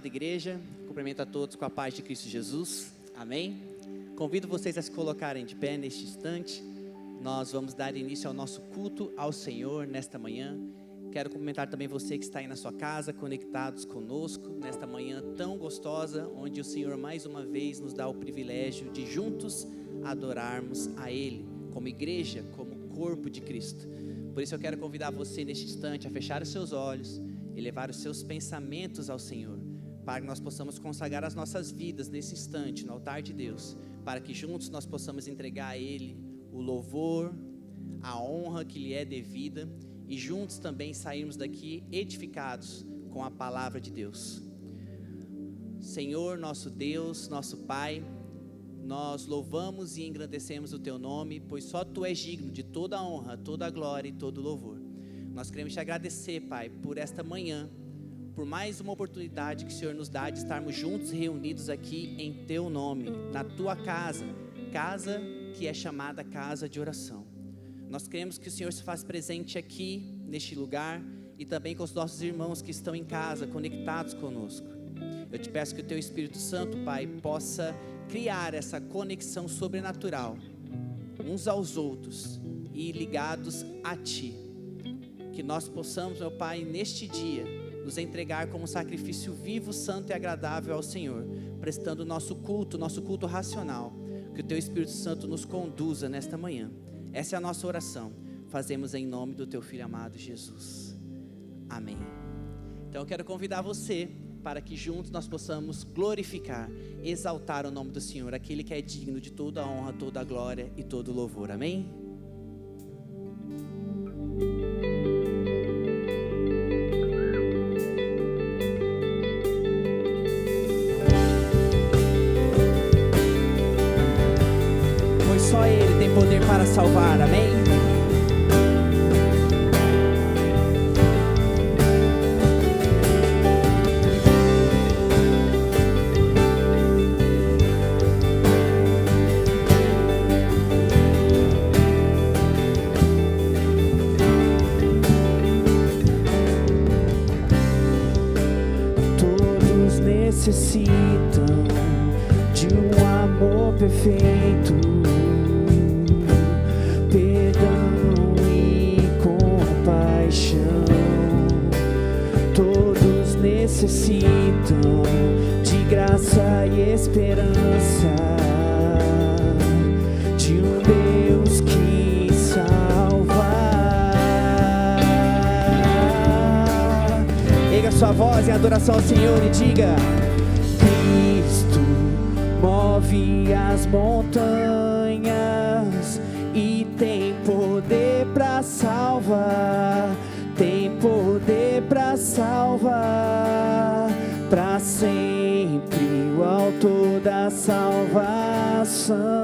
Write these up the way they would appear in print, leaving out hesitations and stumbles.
amada igreja, cumprimento a todos com a paz de Cristo Jesus, amém? Convido vocês a se colocarem de pé neste instante. Nós vamos dar início ao nosso culto ao Senhor nesta manhã. Quero cumprimentar também você que está aí na sua casa, conectados conosco, nesta manhã tão gostosa, onde o Senhor mais uma vez nos dá o privilégio de juntos adorarmos a Ele, como igreja, como corpo de Cristo. Por isso eu quero convidar você neste instante a fechar os seus olhos e levar os seus pensamentos ao Senhor, para que nós possamos consagrar as nossas vidas nesse instante, no altar de Deus, para que juntos nós possamos entregar a Ele o louvor, a honra que lhe é devida, e juntos também sairmos daqui edificados com a palavra de Deus. Senhor, nosso Deus, nosso Pai, nós louvamos e engrandecemos o Teu nome, pois só Tu és digno de toda a honra, toda a glória e todo o louvor. Nós queremos Te agradecer, Pai, por esta manhã, por mais uma oportunidade que o Senhor nos dá de estarmos juntos reunidos aqui em Teu nome, na Tua casa, casa que é chamada casa de oração. Nós queremos que o Senhor se faça presente aqui, neste lugar, e também com os nossos irmãos que estão em casa, conectados conosco. Eu te peço que o Teu Espírito Santo, Pai, possa criar essa conexão sobrenatural, uns aos outros, e ligados a Ti. Que nós possamos, meu Pai, neste dia, nos entregar como sacrifício vivo, santo e agradável ao Senhor, prestando nosso culto racional. Que o Teu Espírito Santo nos conduza nesta manhã. Essa é a nossa oração. Fazemos em nome do Teu Filho amado Jesus. Amém. Então eu quero convidar você para que juntos nós possamos glorificar, exaltar o nome do Senhor, aquele que é digno de toda a honra, toda a glória e todo o louvor. Amém? Pois só Ele tem poder para salvar. Amém? Necessitam de um amor perfeito, perdão e compaixão. Todos necessitam de graça e esperança, de um Deus que salva. Erga sua voz em adoração ao Senhor e diga: move as montanhas e tem poder para salvar, tem poder para salvar, para sempre o autor da salvação.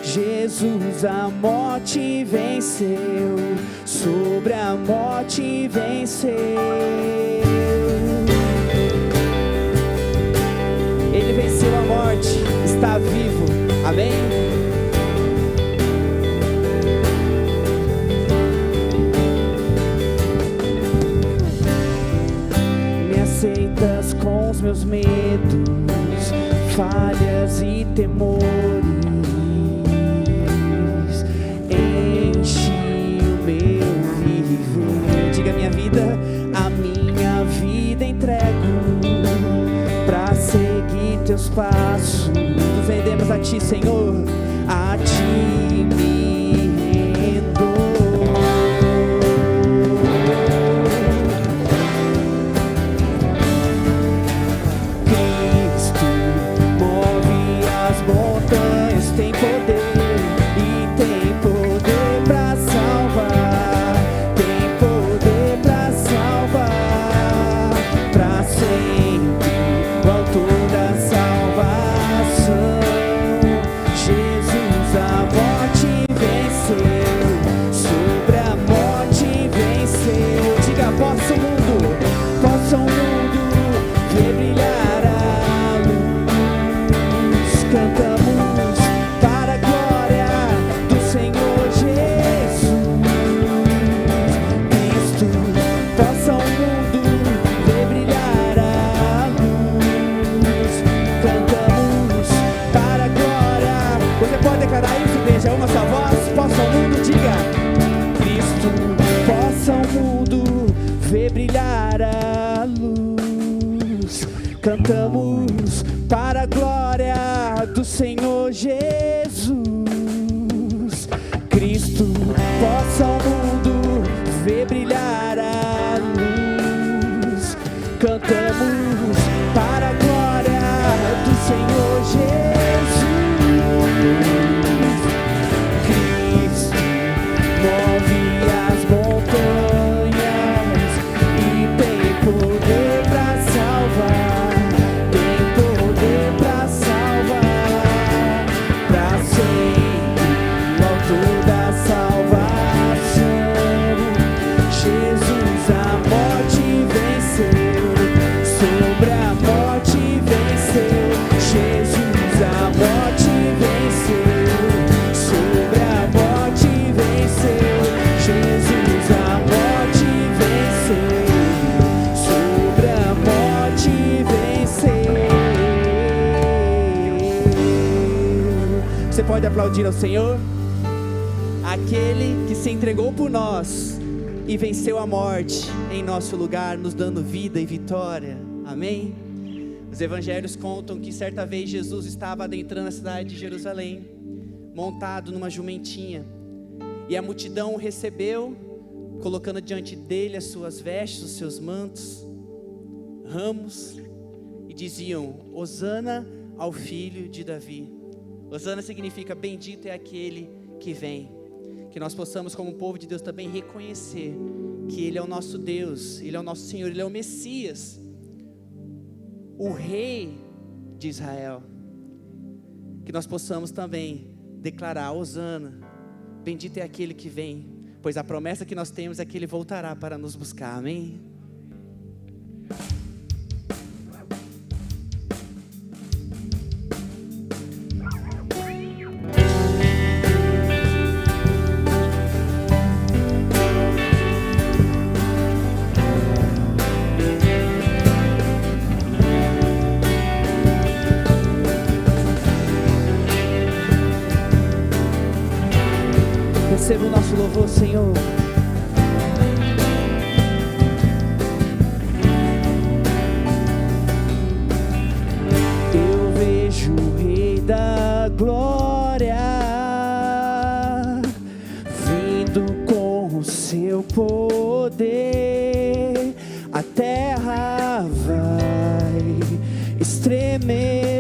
Jesus a morte venceu, sobre a morte venceu. Ele venceu a morte, está vivo, amém? Me aceitas com os meus medos, falhas e temores, enche o meu viver. Diga: minha vida, a minha vida entrego pra seguir Teus passos. nos rendemos a Ti, Senhor. A Ti me rendo. Cristo move as montanhas, tem poder e tem poder pra salvar, tem poder pra salvar, pra sempre o autor da salvação. Jesus a morte venceu, sobre a morte venceu. Diga: possa o mundo ver brilhar a luz. Cantamos para Você pode aplaudir ao Senhor? Aquele que se entregou por nós e venceu a morte em nosso lugar, nos dando vida e vitória. Amém? Os evangelhos contam que certa vez Jesus estava adentrando a cidade de Jerusalém, montado numa jumentinha, e a multidão o recebeu, colocando diante dele as suas vestes, os seus mantos, ramos, e diziam: Hosana ao filho de Davi. Hosana significa bendito é aquele que vem. Que nós possamos, como povo de Deus, também reconhecer que Ele é o nosso Deus, Ele é o nosso Senhor, Ele é o Messias, o Rei de Israel. Que nós possamos também declarar: Hosana, bendito é aquele que vem, pois a promessa que nós temos é que Ele voltará para nos buscar. Amém? Receba o nosso louvor, Senhor. Eu vejo o Rei da Glória vindo com o seu poder. A terra vai estremecer.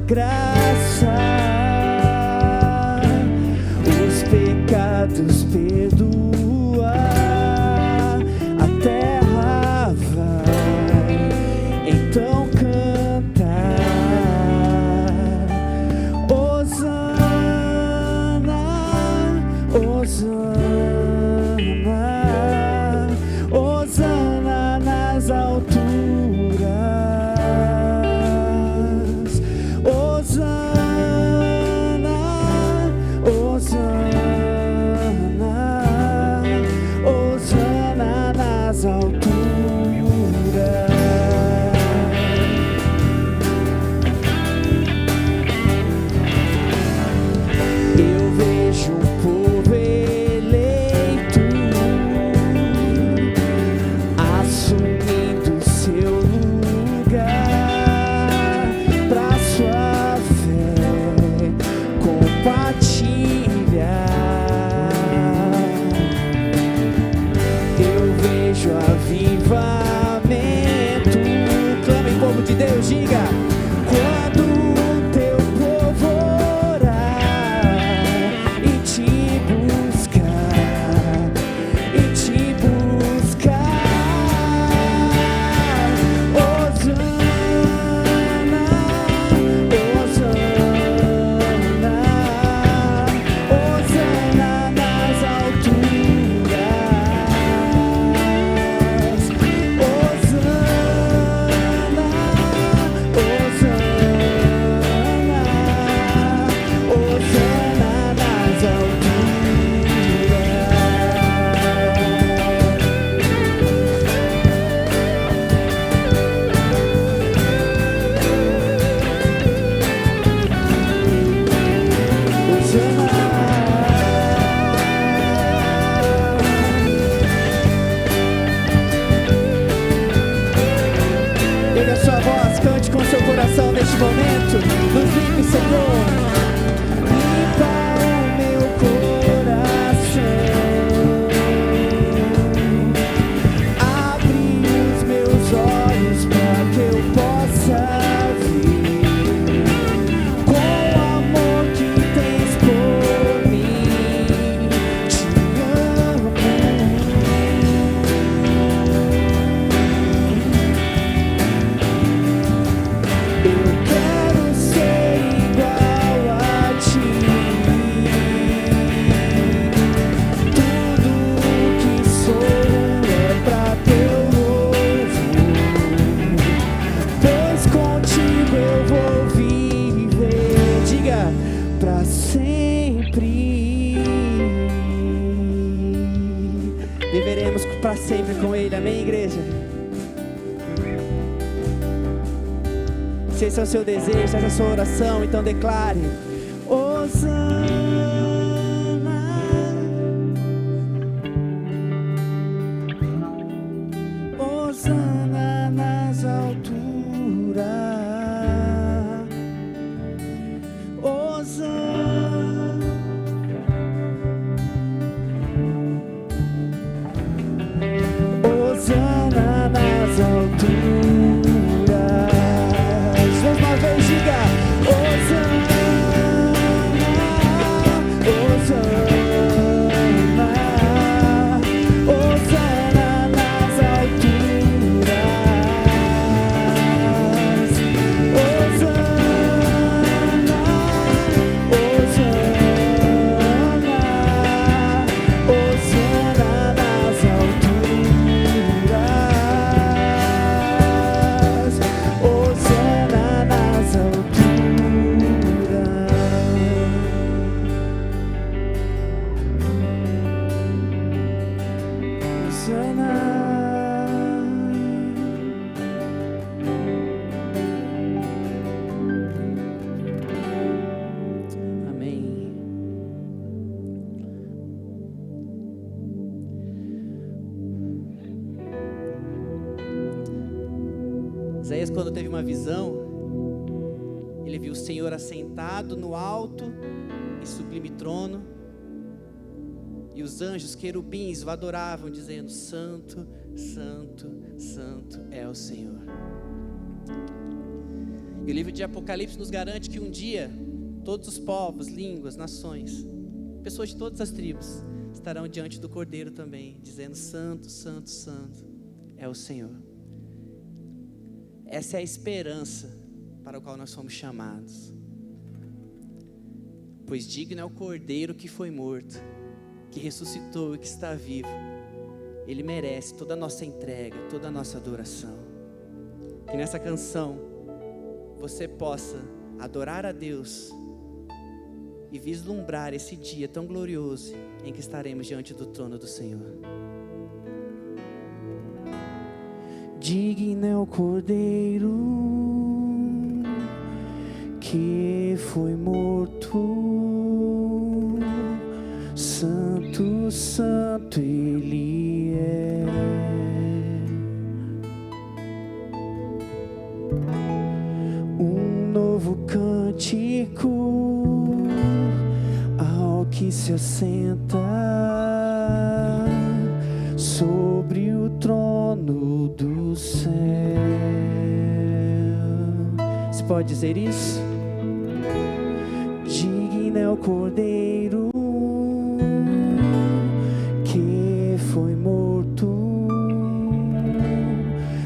Graça, os pecados perdoa, a terra vai então cantar. Hosana, Hosana, Hosana nas alturas. Eu vejo um povo eleito Viveremos para sempre com Ele, amém, igreja? Se esse é o seu desejo, essa é a sua oração, então declare: Hosana, Hosana nas alturas, Hosana, Hosana nas alturas. Mais uma vez, diga: Hosana, Hosana, Hosana nas alturas, Hosana, Hosana, Hosana nas alturas, Hosana nas Amém. Isaías, quando teve uma visão, ele viu o Senhor assentado no alto e sublime trono, e os anjos querubins o adoravam, dizendo: Santo, Santo, Santo é o Senhor. E o livro de Apocalipse nos garante que um dia todos os povos, línguas, nações, pessoas de todas as tribos estarão diante do Cordeiro também, dizendo: Santo, Santo, Santo é o Senhor. Essa é a esperança para a qual nós somos chamados. Pois digno é o Cordeiro que foi morto, que ressuscitou e que está vivo. Ele merece toda a nossa entrega, toda a nossa adoração. Que nessa canção você possa adorar a Deus e vislumbrar esse dia tão glorioso em que estaremos diante do trono do Senhor. Digno é o Cordeiro que foi morto, Santo, Santo Ele é. Um novo cântico ao que se assenta sobre o trono do céu. Você pode dizer isso? Digno é o Cordeiro que foi morto,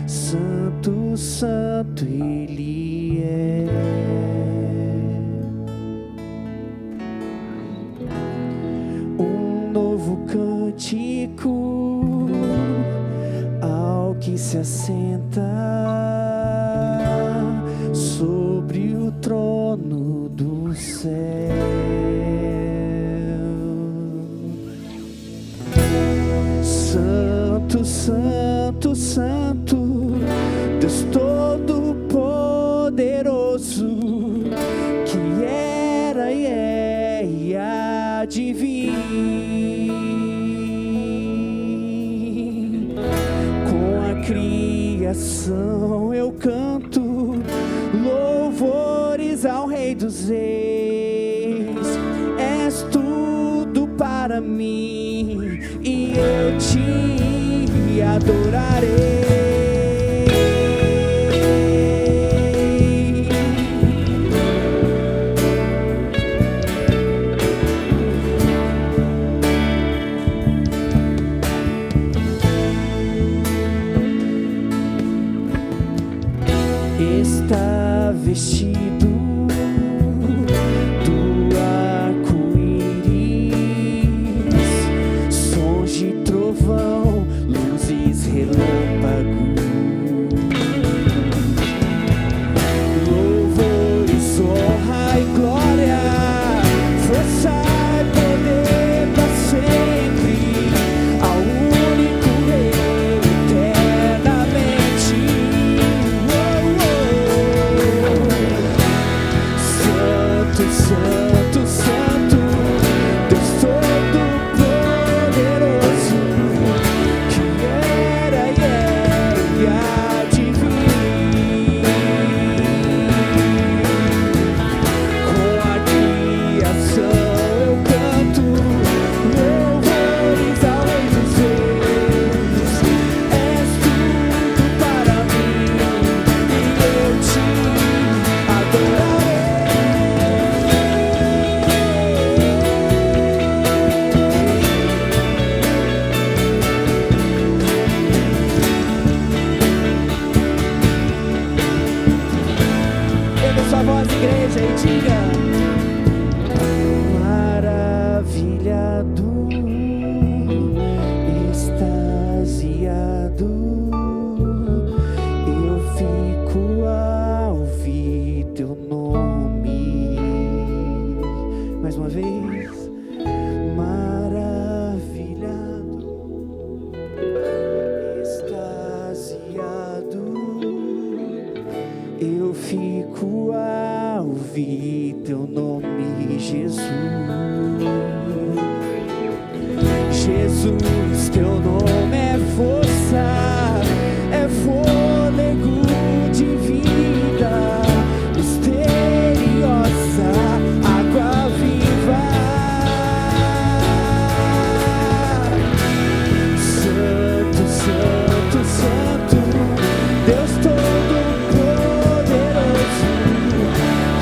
Santo, Santo Ele é. Um novo cântico ao que se assenta sobre o trono do céu. Santo, Santo, Santo, Deus Todo-Poderoso, que era e é e há de vir. Com a criação eu canto louvores ao Rei dos Reis. És tudo para mim e eu te adorarei. Está vestido do arco-íris, sons de trovão, luzes, relâmpagos. extasiado, eu fico ao ouvir teu nome. Mais uma vez, maravilhado, extasiado, eu fico a ouvir teu nome, Jesus. Jesus, teu nome é força, é fôlego de vida, misteriosa, água viva. Santo, santo, santo, Deus Todo-Poderoso,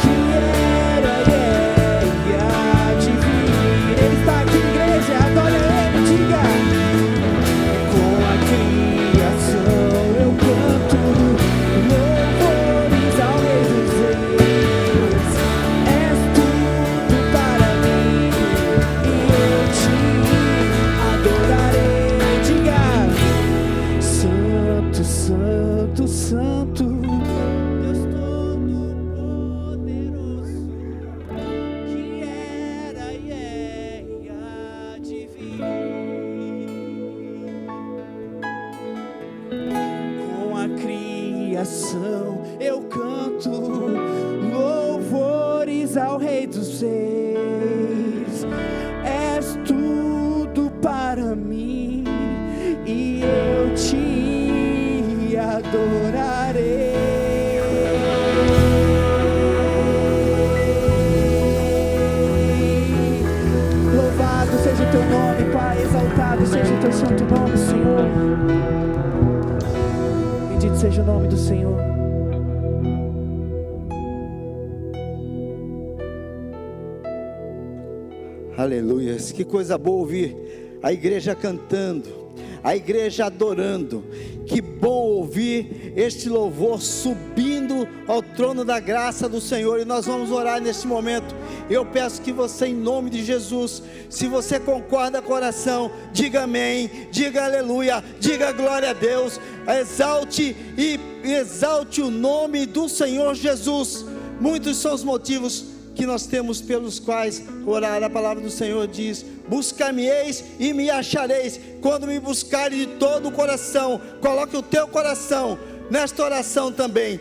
que era e há de vir. Ele está aqui, igreja, adora Ele, diga. Com a criação eu canto louvores ao Rei dos Reis. És tudo para mim e eu te adorarei. Diga. Santo, santo, santo, Deus Todo-Poderoso, que era e há de vir. Com a criação eu canto louvores ao Rei dos Reis. És tudo para mim e eu te adorarei. Louvado seja o teu nome, Pai, exaltado seja o teu santo nome, Senhor. Bendito seja o nome do Senhor. Aleluia, que coisa boa ouvir a igreja cantando, a igreja adorando. Que bom ouvir este louvor subindo ao trono da graça do Senhor. E nós vamos orar neste momento. Eu peço que você, em nome de Jesus, se você concorda com a oração, diga amém, diga aleluia, diga glória a Deus, exalte o nome do Senhor Jesus. Muitos são os motivos que nós temos pelos quais orar. A palavra do Senhor diz: buscar-me-eis e me achareis, quando me buscarem de todo o coração. Coloque o teu coração nesta oração também.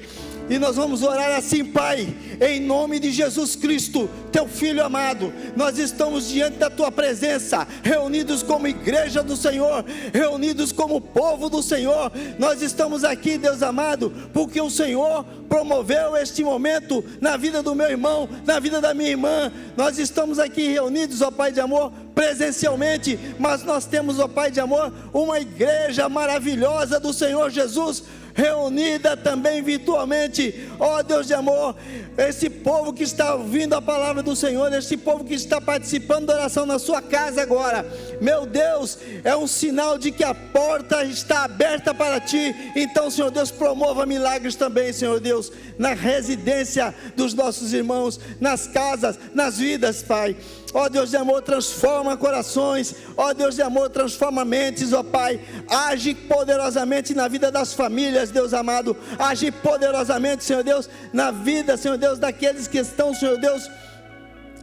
E nós vamos orar assim: Pai, em nome de Jesus Cristo, teu Filho amado, nós estamos diante da tua presença, reunidos como igreja do Senhor, reunidos como povo do Senhor. Nós estamos aqui, Deus amado, porque o Senhor promoveu este momento na vida do meu irmão, na vida da minha irmã. Nós estamos aqui reunidos, ó Pai de amor, presencialmente, mas nós temos, ó Pai de amor, uma igreja maravilhosa do Senhor Jesus, reunida também virtualmente. Ó Deus de amor, esse povo que está ouvindo a palavra do Senhor, esse povo que está participando da oração na sua casa agora, meu Deus, é um sinal de que a porta está aberta para ti. Então, Senhor Deus, promova milagres também, Senhor Deus, na residência dos nossos irmãos, nas casas, nas vidas, Pai. Ó Deus de amor, transforma corações. Ó Deus de amor, transforma mentes, ó Pai. Age poderosamente na vida das famílias, Deus amado. Age poderosamente, Senhor Deus, na vida, Senhor Deus, daqueles que estão, Senhor Deus,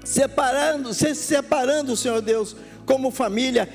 se separando, Senhor Deus, como família.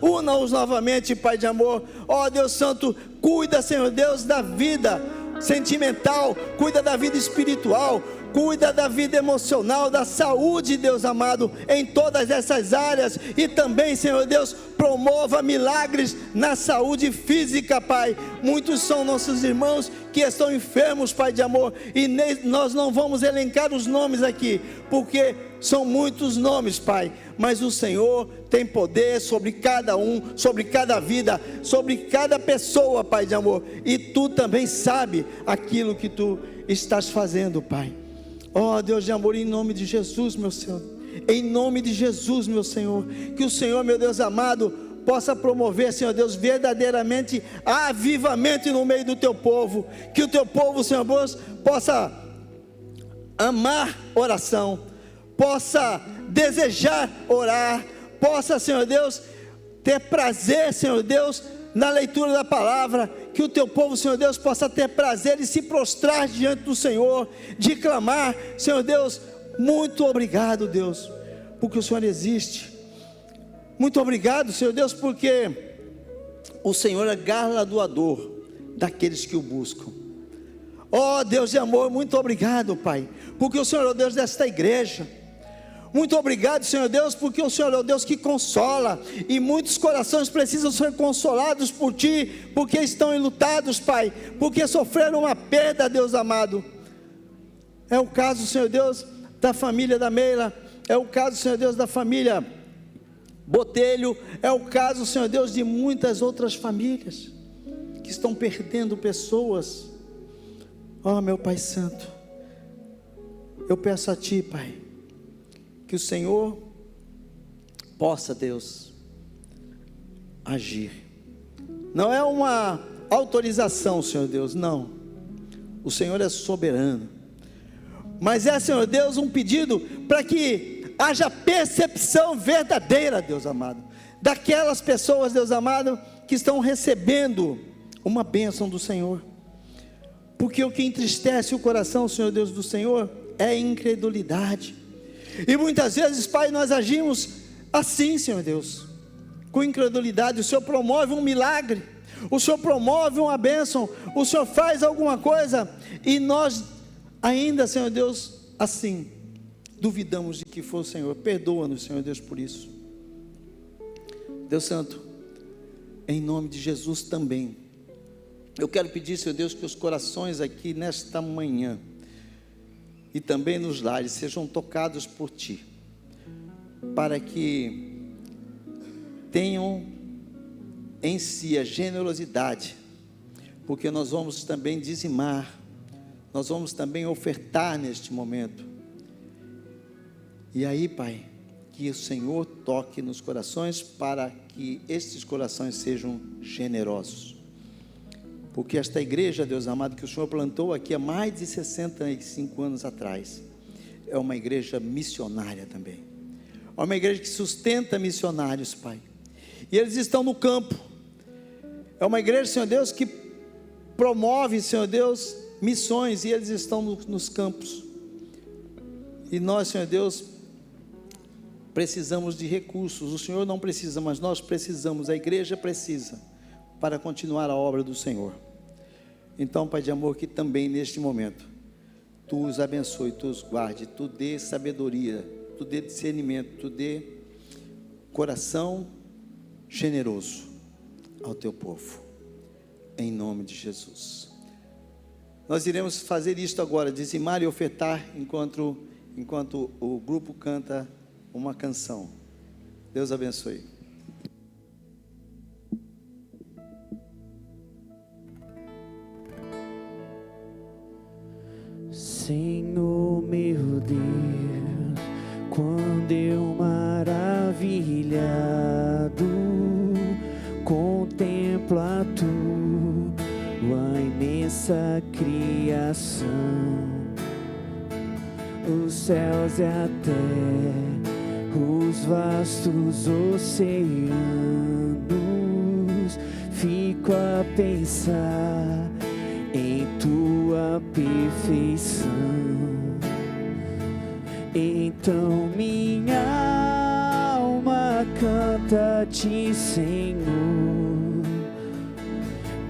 Una-os novamente, Pai de amor. Ó Deus Santo, cuida, Senhor Deus, da vida sentimental, cuida da vida espiritual, cuida da vida emocional, da saúde, Deus amado, em todas essas áreas. E também, Senhor Deus, promova milagres na saúde física, Pai. Muitos são nossos irmãos que estão enfermos, Pai de amor, e nós não vamos elencar os nomes aqui, porque são muitos nomes, Pai, mas o Senhor tem poder sobre cada um, sobre cada vida, sobre cada pessoa, Pai de amor, e Tu também sabe aquilo que Tu estás fazendo, Pai. Ó Deus de amor, em nome de Jesus, meu Senhor, em nome de Jesus, meu Senhor, que o Senhor, meu Deus amado, possa promover, Senhor Deus, verdadeiramente avivamento no meio do Teu povo. Que o Teu povo, Senhor Deus, possa amar oração, possa desejar orar, possa, Senhor Deus, ter prazer, Senhor Deus, na leitura da palavra, que o teu povo, Senhor Deus, possa ter prazer e se prostrar diante do Senhor, de clamar, Senhor Deus, muito obrigado, Deus, porque o Senhor existe. Muito obrigado, Senhor Deus, porque o Senhor é galardoador daqueles que o buscam. Ó Deus de amor, muito obrigado, Pai, porque o Senhor é o Deus desta igreja. Muito obrigado, Senhor Deus, porque o Senhor é o Deus que consola, e muitos corações precisam ser consolados por Ti, porque estão enlutados, Pai, porque sofreram uma perda, Deus amado. É o caso, Senhor Deus, da família da Meila, é o caso, Senhor Deus, da família Botelho, é o caso, Senhor Deus, de muitas outras famílias, que estão perdendo pessoas. Ó meu Pai Santo, eu peço a Ti, Pai, que o Senhor possa, Deus, agir. Não é uma autorização, Senhor Deus, não. O Senhor é soberano. Mas é, Senhor Deus, um pedido para que haja percepção verdadeira, Deus amado, daquelas pessoas, Deus amado, que estão recebendo uma bênção do Senhor. Porque o que entristece o coração, Senhor Deus, do Senhor é a incredulidade. E muitas vezes, Pai, nós agimos assim, Senhor Deus, com incredulidade. O Senhor promove um milagre, o Senhor promove uma bênção, o Senhor faz alguma coisa, e nós ainda, Senhor Deus, assim, duvidamos de que foi o Senhor. Perdoa-nos, Senhor Deus, por isso. Deus Santo, em nome de Jesus também, eu quero pedir, Senhor Deus, que os corações aqui nesta manhã, e também nos lares, sejam tocados por Ti, para que tenham em si a generosidade, porque nós vamos também dizimar, nós vamos também ofertar neste momento. E aí, Pai, que o Senhor toque nos corações, para que estes corações sejam generosos. Porque esta igreja, Deus amado, que o Senhor plantou aqui há mais de 65 anos atrás, é uma igreja missionária também. É uma igreja que sustenta missionários, Pai. E eles estão no campo. É uma igreja, Senhor Deus, que promove, Senhor Deus, missões, e eles estão nos campos. E nós, Senhor Deus, precisamos de recursos. O Senhor não precisa, mas nós precisamos, a igreja precisa, para continuar a obra do Senhor. Então, Pai de amor, que também neste momento Tu os abençoe, Tu os guarde, Tu dê sabedoria, Tu dê discernimento, Tu dê coração generoso ao Teu povo, em nome de Jesus. Nós iremos fazer isto agora, dizimar e ofertar, enquanto o grupo canta uma canção. Deus abençoe. Senhor meu Deus, quando eu maravilhado contemplo a Tua imensa criação, os céus e a terra, os vastos oceanos, fico a pensar em Tua perfeição. Então minha alma canta-te, Senhor.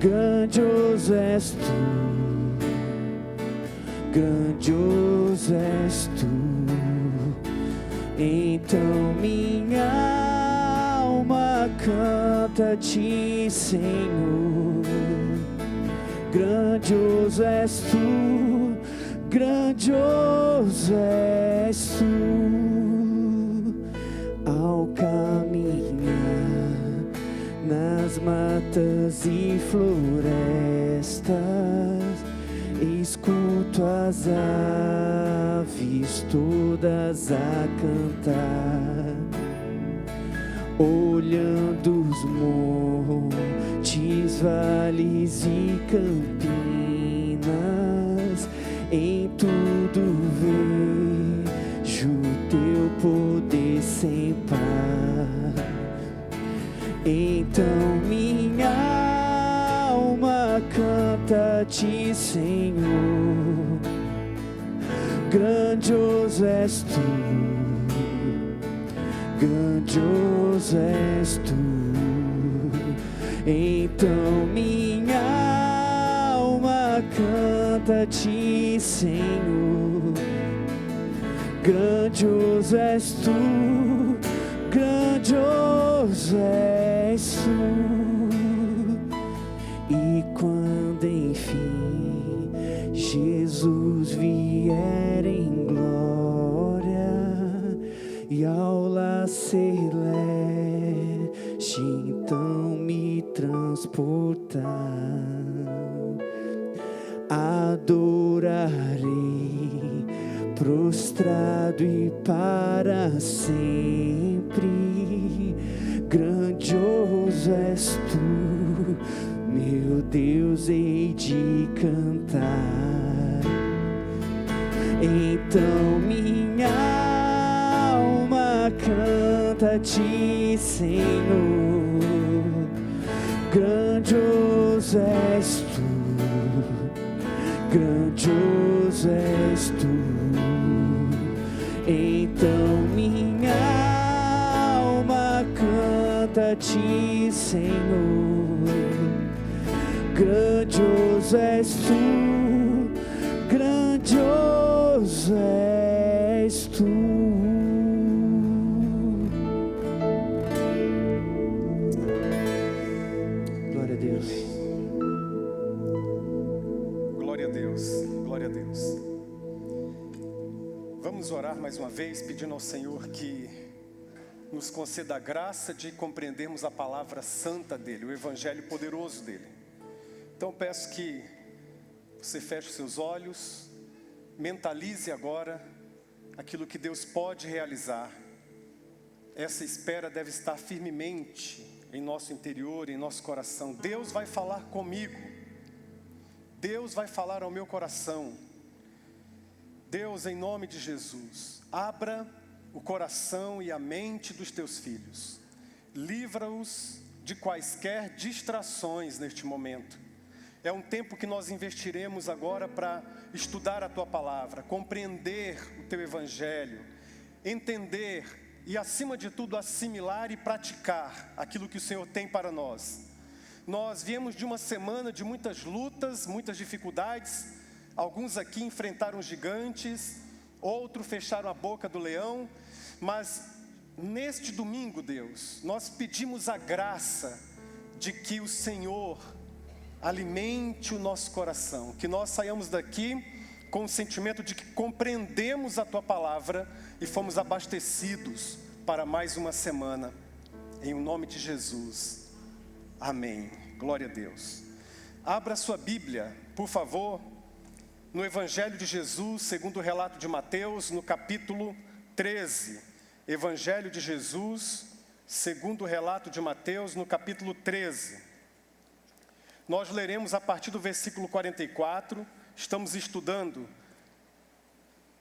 Grandioso és Tu, grandioso és Tu. Então minha alma canta-te, Senhor. Grandioso és Tu, grandioso és Tu. Ao caminhar nas matas e florestas, escuto as aves todas a cantar, olhando os montes, vales e campinas, em tudo vejo Teu poder sem par. Então minha alma canta-te, Senhor. Grandioso és tu, grandioso és tu. Então minha alma canta-te, Senhor. Grandioso és tu, grandioso és tu. E quando enfim Jesus vier em glória e ao lar celeste então me transportar, adorarei prostrado e para sempre. Grandioso és tu, meu Deus, hei de cantar. Então minha alma canta-te, Senhor. Grandioso és tu, grandioso és tu. Então minha alma canta-te, Senhor. Grandioso és tu, grandioso és tu. Glória a Deus. Glória a Deus, glória a Deus. Vamos orar mais uma vez, pedindo ao Senhor que nos conceda a graça de compreendermos a palavra santa dEle, o Evangelho poderoso dEle. Então peço que você feche os seus olhos, mentalize agora aquilo que Deus pode realizar. Essa espera deve estar firmemente em nosso interior, em nosso coração. Deus vai falar comigo, Deus vai falar ao meu coração. Deus, em nome de Jesus, abra o coração e a mente dos teus filhos. Livra-os de quaisquer distrações neste momento. É um tempo que nós investiremos agora para estudar a tua palavra, compreender o teu evangelho, entender e, acima de tudo, assimilar e praticar aquilo que o Senhor tem para nós. Nós viemos de uma semana de muitas lutas, muitas dificuldades. Alguns aqui enfrentaram gigantes, outros fecharam a boca do leão. Mas neste domingo, Deus, nós pedimos a graça de que o Senhor alimente o nosso coração, que nós saiamos daqui com o sentimento de que compreendemos a tua palavra e fomos abastecidos para mais uma semana, em nome de Jesus, amém. Glória a Deus. Abra sua Bíblia, por favor, no Evangelho de Jesus, segundo o relato de Mateus, no capítulo 13. Evangelho de Jesus, segundo o relato de Mateus, no capítulo 13. Nós leremos a partir do versículo 44, estamos estudando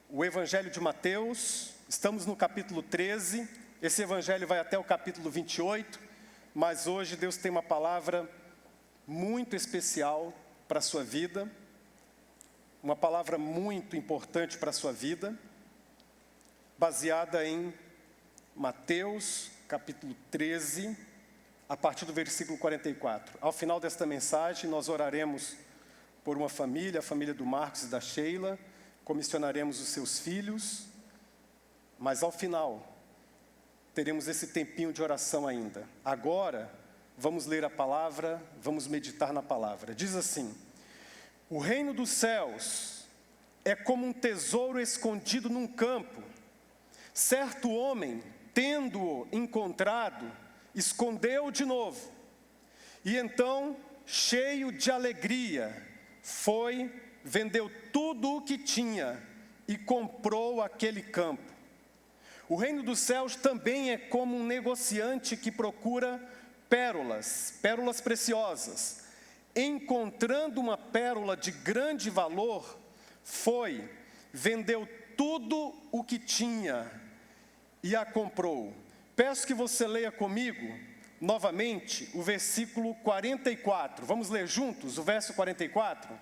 o Evangelho de Mateus, estamos no capítulo 13, esse Evangelho vai até o capítulo 28, mas hoje Deus tem uma palavra muito especial para a sua vida, uma palavra muito importante para a sua vida, baseada em Mateus, capítulo 13, a partir do versículo 44. Ao final desta mensagem, nós oraremos por uma família, a família do Marcos e da Sheila, comissionaremos os seus filhos, mas ao final, teremos esse tempinho de oração ainda. Agora, vamos ler a palavra, vamos meditar na palavra. Diz assim: o reino dos céus é como um tesouro escondido num campo. Certo homem, tendo-o encontrado, escondeu-o de novo. E então, cheio de alegria, foi, vendeu tudo o que tinha e comprou aquele campo. O reino dos céus também é como um negociante que procura pérolas preciosas. Encontrando uma pérola de grande valor, foi, vendeu tudo o que tinha e a comprou. Peço que você leia comigo novamente o versículo 44. Vamos ler juntos o verso 44?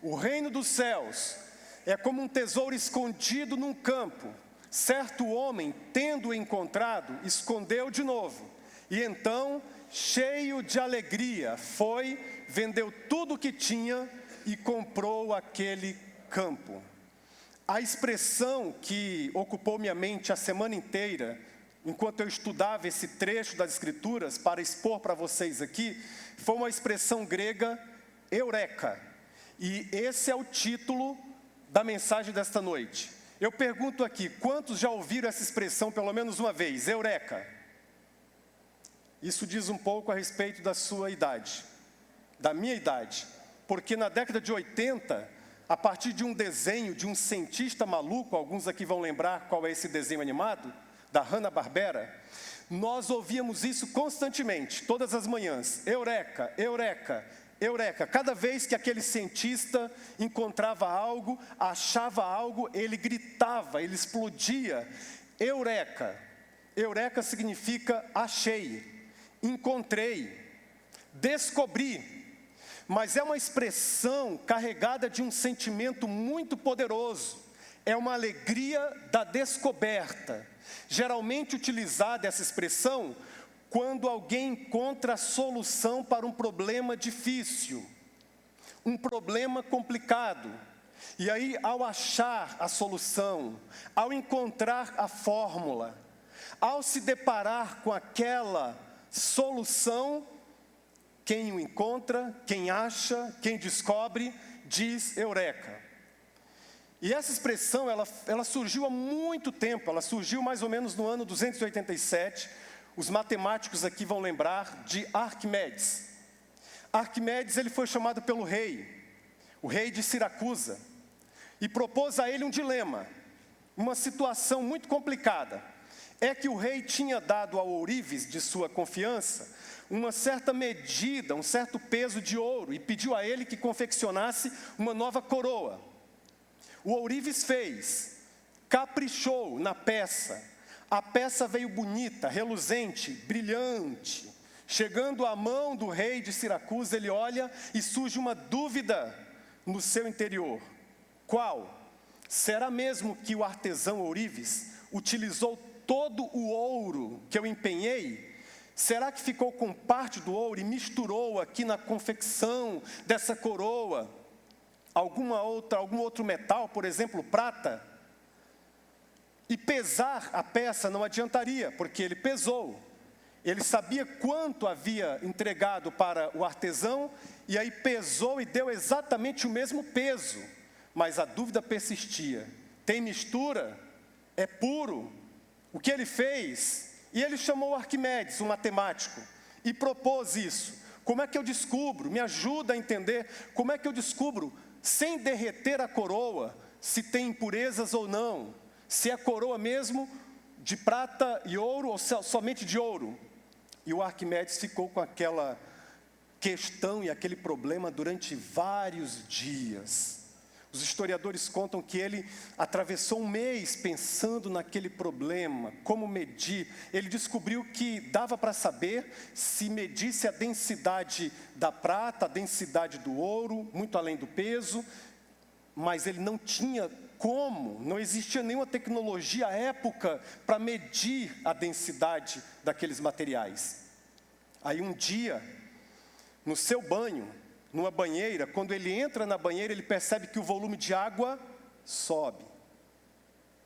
O reino dos céus é como um tesouro escondido num campo. Certo homem, tendo-o encontrado, escondeu de novo. E então, cheio de alegria, foi, vendeu tudo o que tinha e comprou aquele campo. A expressão que ocupou minha mente a semana inteira, enquanto eu estudava esse trecho das Escrituras para expor para vocês aqui, foi uma expressão grega, eureka. E esse é o título da mensagem desta noite. Eu pergunto aqui, quantos já ouviram essa expressão pelo menos uma vez, eureka? Isso diz um pouco a respeito da sua idade, da minha idade. Porque na década de 80, a partir de um desenho de um cientista maluco, alguns aqui vão lembrar qual é esse desenho animado, da Hanna-Barbera, nós ouvíamos isso constantemente, todas as manhãs, eureka, eureka, eureka. Cada vez que aquele cientista encontrava algo, achava algo, ele gritava, ele explodia, eureka. Eureka significa achei, encontrei, descobri. Mas é uma expressão carregada de um sentimento muito poderoso. É uma alegria da descoberta. Geralmente utilizada essa expressão quando alguém encontra a solução para um problema difícil, um problema complicado. E aí, ao achar a solução, ao encontrar a fórmula, ao se deparar com aquela solução, quem o encontra, quem acha, quem descobre, diz eureka. E essa expressão, ela surgiu há muito tempo, ela surgiu mais ou menos no ano 287, os matemáticos aqui vão lembrar de Arquimedes. Arquimedes, ele foi chamado pelo rei, o rei de Siracusa, e propôs a ele um dilema, uma situação muito complicada. É que o rei tinha dado ao ourives de sua confiança uma certa medida, um certo peso de ouro, e pediu a ele que confeccionasse uma nova coroa. O ourives fez, caprichou na peça. A peça veio bonita, reluzente, brilhante. Chegando à mão do rei de Siracusa, ele olha e surge uma dúvida no seu interior. Qual? Será mesmo que o artesão ourives utilizou todo o ouro que eu empenhei? Será que ficou com parte do ouro e misturou aqui na confecção dessa coroa algum outro metal, por exemplo, prata? E pesar a peça não adiantaria, porque ele pesou. Ele sabia quanto havia entregado para o artesão, e aí pesou e deu exatamente o mesmo peso. Mas a dúvida persistia. Tem mistura? É puro? O que ele fez? E ele chamou Arquimedes, um matemático, e propôs isso. Como é que eu descubro? Me ajuda a entender como é que eu descubro, sem derreter a coroa, se tem impurezas ou não. Se é coroa mesmo de prata e ouro ou somente de ouro. E o Arquimedes ficou com aquela questão e aquele problema durante vários dias. Os historiadores contam que ele atravessou um mês pensando naquele problema, como medir. Ele descobriu que dava para saber se medisse a densidade da prata, a densidade do ouro, muito além do peso, mas ele não tinha como, não existia nenhuma tecnologia à época para medir a densidade daqueles materiais. Aí um dia, no seu banho, numa banheira, quando ele entra na banheira, ele percebe que o volume de água sobe.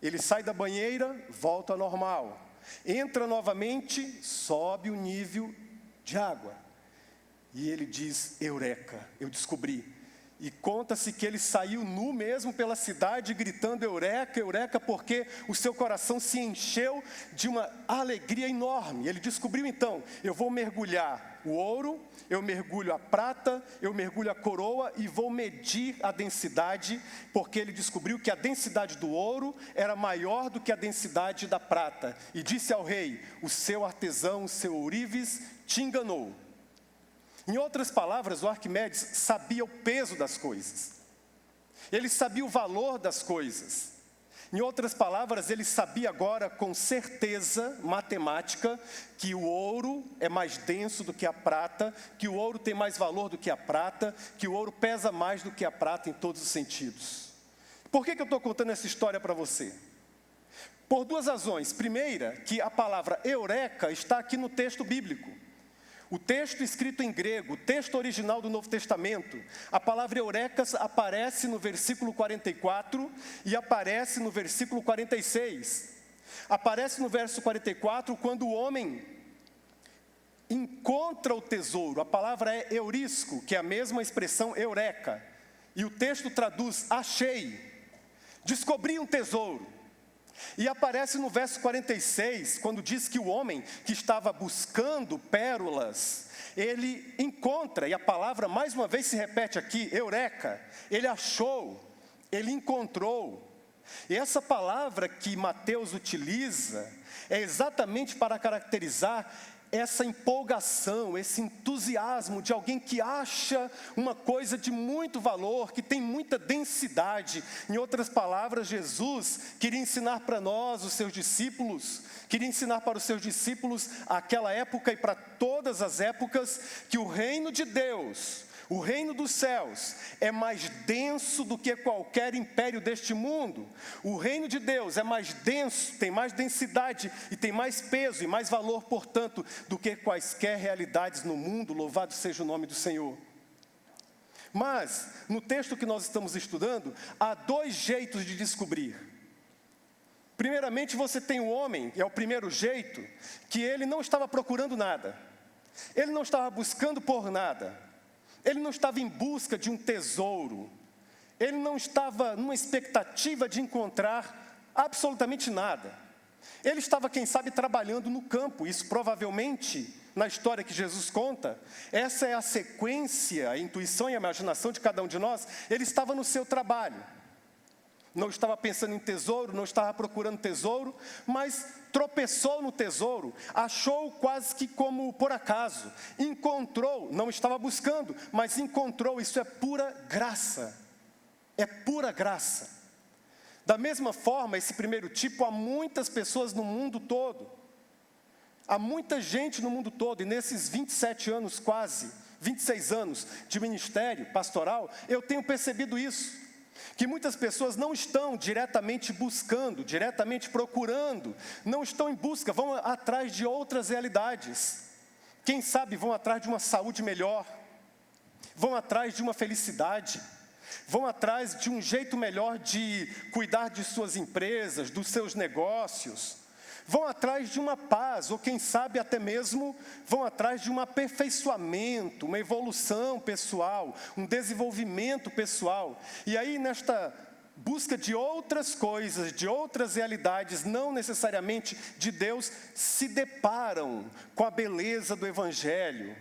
Ele sai da banheira, volta ao normal. Entra novamente, sobe o nível de água. E ele diz, eureka, eu descobri. E conta-se que ele saiu nu mesmo pela cidade, gritando eureka, eureka, porque o seu coração se encheu de uma alegria enorme. Ele descobriu então, eu vou mergulhar o ouro, eu mergulho a prata, eu mergulho a coroa e vou medir a densidade, porque ele descobriu que a densidade do ouro era maior do que a densidade da prata. E disse ao rei, o seu artesão, o seu ourives, te enganou. Em outras palavras, o Arquimedes sabia o peso das coisas. Ele sabia o valor das coisas. Em outras palavras, ele sabia agora com certeza matemática que o ouro é mais denso do que a prata, que o ouro tem mais valor do que a prata, que o ouro pesa mais do que a prata em todos os sentidos. Por que eu estou contando essa história para você? Por duas razões. Primeira, que a palavra eureka está aqui no texto bíblico. O texto escrito em grego, o texto original do Novo Testamento, a palavra eurekas aparece no versículo 44 e aparece no versículo 46. Aparece no verso 44 quando o homem encontra o tesouro. A palavra é eurisco, que é a mesma expressão eureka. E o texto traduz achei, descobri um tesouro. E aparece no verso 46, quando diz que o homem que estava buscando pérolas, ele encontra, e a palavra mais uma vez se repete aqui, eureka, ele achou, ele encontrou. E essa palavra que Mateus utiliza é exatamente para caracterizar essa empolgação, esse entusiasmo de alguém que acha uma coisa de muito valor, que tem muita densidade. Em outras palavras, Jesus queria ensinar para nós, os seus discípulos, queria ensinar para os seus discípulos, aquela época e para todas as épocas, que o reino de Deus, o reino dos céus é mais denso do que qualquer império deste mundo. O reino de Deus é mais denso, tem mais densidade e tem mais peso e mais valor, portanto, do que quaisquer realidades no mundo. Louvado seja o nome do Senhor. Mas, no texto que nós estamos estudando, há dois jeitos de descobrir. Primeiramente, você tem o homem, e é o primeiro jeito, que ele não estava procurando nada. Ele não estava buscando por nada. Ele não estava em busca de um tesouro. Ele não estava numa expectativa de encontrar absolutamente nada. Ele estava, quem sabe, trabalhando no campo. Isso provavelmente, na história que Jesus conta, essa é a sequência, a intuição e a imaginação de cada um de nós. Ele estava no seu trabalho. Não estava pensando em tesouro, não estava procurando tesouro, mas tropeçou no tesouro, achou quase que como por acaso, encontrou, não estava buscando, mas encontrou. Isso é pura graça, é pura graça. Da mesma forma, esse primeiro tipo, há muitas pessoas no mundo todo, há muita gente no mundo todo, e nesses 27 anos quase, 26 anos de ministério pastoral, eu tenho percebido isso. Que muitas pessoas não estão diretamente buscando, diretamente procurando, não estão em busca, vão atrás de outras realidades. Quem sabe vão atrás de uma saúde melhor, vão atrás de uma felicidade, vão atrás de um jeito melhor de cuidar de suas empresas, dos seus negócios. Vão atrás de uma paz, ou quem sabe até mesmo vão atrás de um aperfeiçoamento, uma evolução pessoal, um desenvolvimento pessoal. E aí nesta busca de outras coisas, de outras realidades, não necessariamente de Deus, se deparam com a beleza do Evangelho.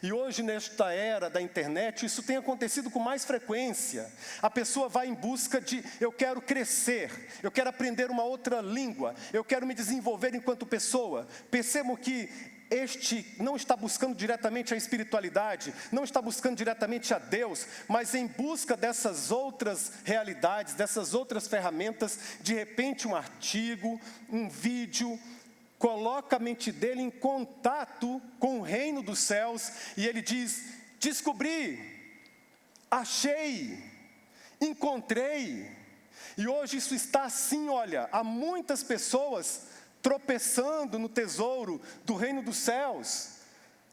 E hoje, nesta era da internet, isso tem acontecido com mais frequência. A pessoa vai em busca de, eu quero crescer, eu quero aprender uma outra língua, eu quero me desenvolver enquanto pessoa. Percebam que este não está buscando diretamente a espiritualidade, não está buscando diretamente a Deus, mas em busca dessas outras realidades, dessas outras ferramentas, de repente um artigo, um vídeo, coloca a mente dele em contato com o reino dos céus, e ele diz, descobri, achei, encontrei. E hoje isso está assim, olha, há muitas pessoas tropeçando no tesouro do reino dos céus.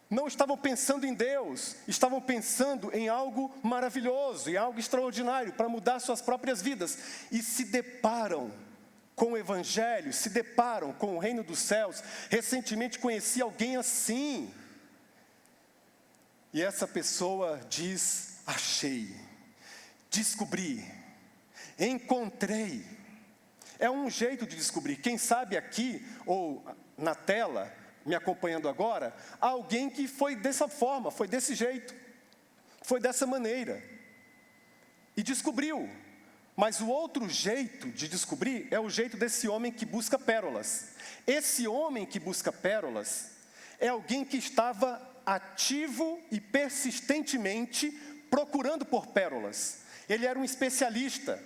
Não estavam pensando em Deus, estavam pensando em algo maravilhoso, em algo extraordinário, para mudar suas próprias vidas, e se deparam com o Evangelho, se deparam com o reino dos céus. Recentemente conheci alguém assim, e essa pessoa diz, achei, descobri, encontrei. É um jeito de descobrir. Quem sabe aqui, ou na tela, me acompanhando agora, alguém que foi dessa forma, foi desse jeito, foi dessa maneira, e descobriu. Mas o outro jeito de descobrir é o jeito desse homem que busca pérolas. Esse homem que busca pérolas é alguém que estava ativo e persistentemente procurando por pérolas. Ele era um especialista.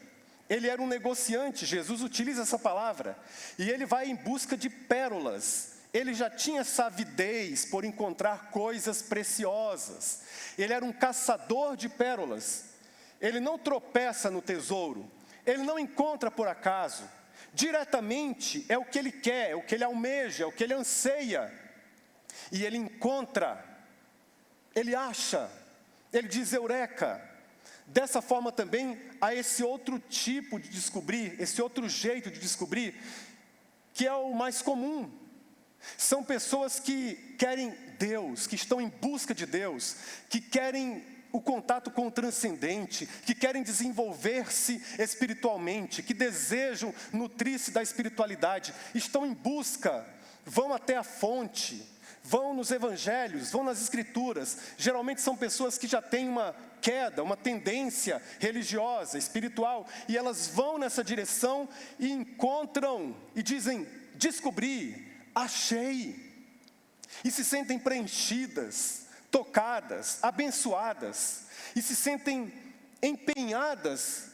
ele era um negociante, Jesus utiliza essa palavra, e ele vai em busca de pérolas. Ele já tinha essa avidez por encontrar coisas preciosas. Ele era um caçador de pérolas. Ele não tropeça no tesouro, ele não encontra por acaso. Diretamente é o que ele quer, é o que ele almeja, é o que ele anseia. E ele encontra, ele acha, ele diz eureka. Dessa forma também há esse outro tipo de descobrir, esse outro jeito de descobrir, que é o mais comum. São pessoas que querem Deus, que estão em busca de Deus, que querem o contato com o transcendente, que querem desenvolver-se espiritualmente, que desejam nutrir-se da espiritualidade, estão em busca, vão até a fonte, vão nos evangelhos, vão nas escrituras. Geralmente são pessoas que já têm uma queda, uma tendência religiosa, espiritual, e elas vão nessa direção e encontram e dizem: descobri, achei, e se sentem preenchidas, tocadas, abençoadas, e se sentem empenhadas,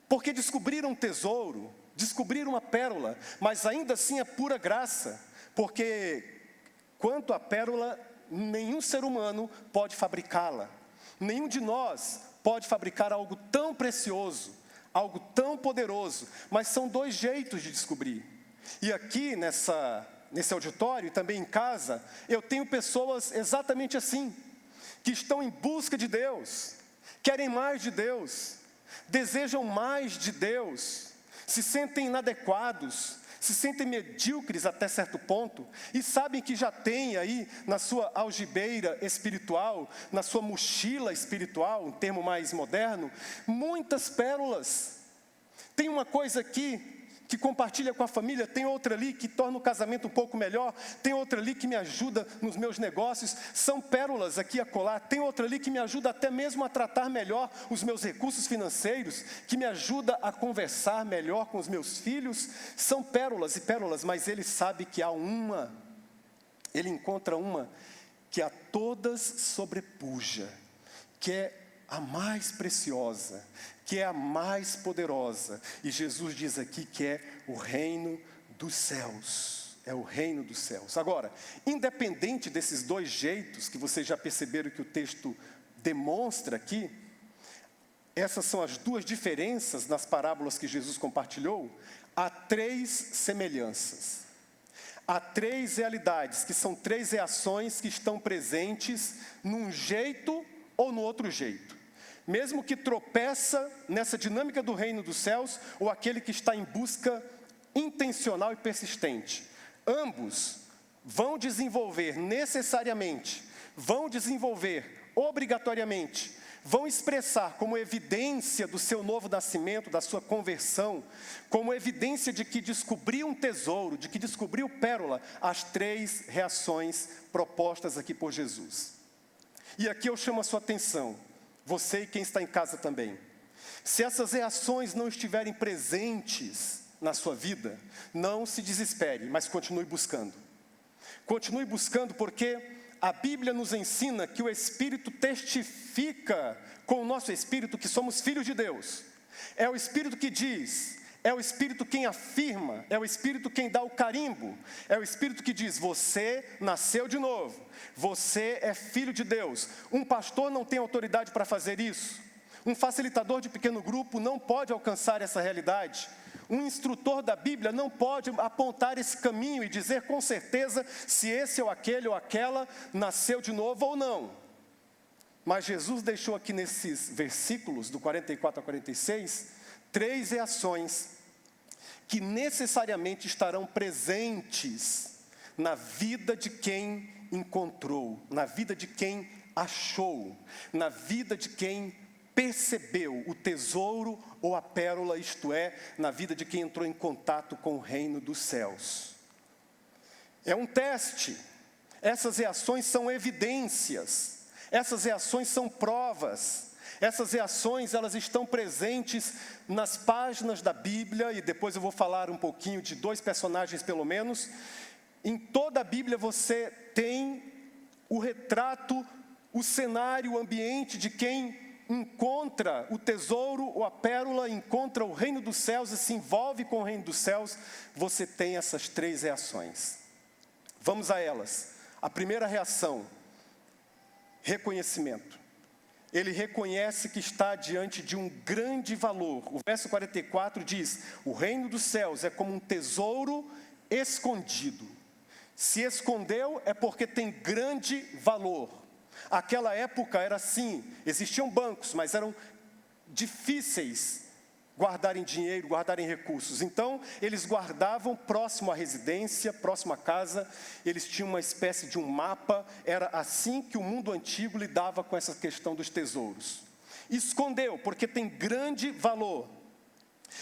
porque descobriram um tesouro, descobriram uma pérola, mas ainda assim é pura graça, porque quanto à pérola, nenhum ser humano pode fabricá-la, nenhum de nós pode fabricar algo tão precioso, algo tão poderoso, mas são dois jeitos de descobrir. E aqui nesse auditório e também em casa, eu tenho pessoas exatamente assim, que estão em busca de Deus, querem mais de Deus, desejam mais de Deus, se sentem inadequados, se sentem medíocres até certo ponto, e sabem que já tem aí na sua algibeira espiritual, na sua mochila espiritual, um termo mais moderno, muitas pérolas. Tem uma coisa aqui que compartilha com a família, tem outra ali que torna o casamento um pouco melhor, tem outra ali que me ajuda nos meus negócios, são pérolas aqui a colar, tem outra ali que me ajuda até mesmo a tratar melhor os meus recursos financeiros, que me ajuda a conversar melhor com os meus filhos. São pérolas e pérolas, mas ele sabe que há uma, ele encontra uma que a todas sobrepuja, que é a mais preciosa, que é a mais poderosa. E Jesus diz aqui que é o reino dos céus. É o reino dos céus. Agora, independente desses dois jeitos que vocês já perceberam que o texto demonstra aqui, essas são as duas diferenças nas parábolas que Jesus compartilhou, há três semelhanças. Há três realidades, que são três reações que estão presentes num jeito ou no outro jeito. Mesmo que tropeça nessa dinâmica do reino dos céus, ou aquele que está em busca intencional e persistente. Ambos vão desenvolver necessariamente, vão desenvolver obrigatoriamente, vão expressar como evidência do seu novo nascimento, da sua conversão, como evidência de que descobriu um tesouro, de que descobriu pérola, as três reações propostas aqui por Jesus. E aqui eu chamo a sua atenção, você e quem está em casa também. Se essas reações não estiverem presentes na sua vida, não se desespere, mas continue buscando. Continue buscando, porque a Bíblia nos ensina que o Espírito testifica com o nosso Espírito que somos filhos de Deus. É o Espírito que diz, é o Espírito quem afirma, é o Espírito quem dá o carimbo, é o Espírito que diz: você nasceu de novo, você é filho de Deus. Um pastor não tem autoridade para fazer isso, um facilitador de pequeno grupo não pode alcançar essa realidade, um instrutor da Bíblia não pode apontar esse caminho e dizer com certeza se esse ou aquele ou aquela nasceu de novo ou não. Mas Jesus deixou aqui nesses versículos, do 44 a 46, três reações que necessariamente estarão presentes na vida de quem encontrou, na vida de quem achou, na vida de quem percebeu o tesouro ou a pérola, isto é, na vida de quem entrou em contato com o reino dos céus. É um teste. Essas reações são evidências, essas reações são provas. Essas reações, elas estão presentes nas páginas da Bíblia, e depois eu vou falar um pouquinho de dois personagens pelo menos. Em toda a Bíblia você tem o retrato, o cenário, o ambiente de quem encontra o tesouro ou a pérola, encontra o reino dos céus e se envolve com o reino dos céus, você tem essas 3 reações. Vamos a elas. A primeira reação, reconhecimento. Ele reconhece que está diante de um grande valor. O verso 44 diz: o reino dos céus é como um tesouro escondido. Se escondeu é porque tem grande valor. Aquela época era assim, existiam bancos, mas eram difíceis guardarem dinheiro, guardarem recursos. Então, eles guardavam próximo à residência, próximo à casa. Eles tinham uma espécie de um mapa. Era assim que o mundo antigo lidava com essa questão dos tesouros. Escondeu, porque tem grande valor.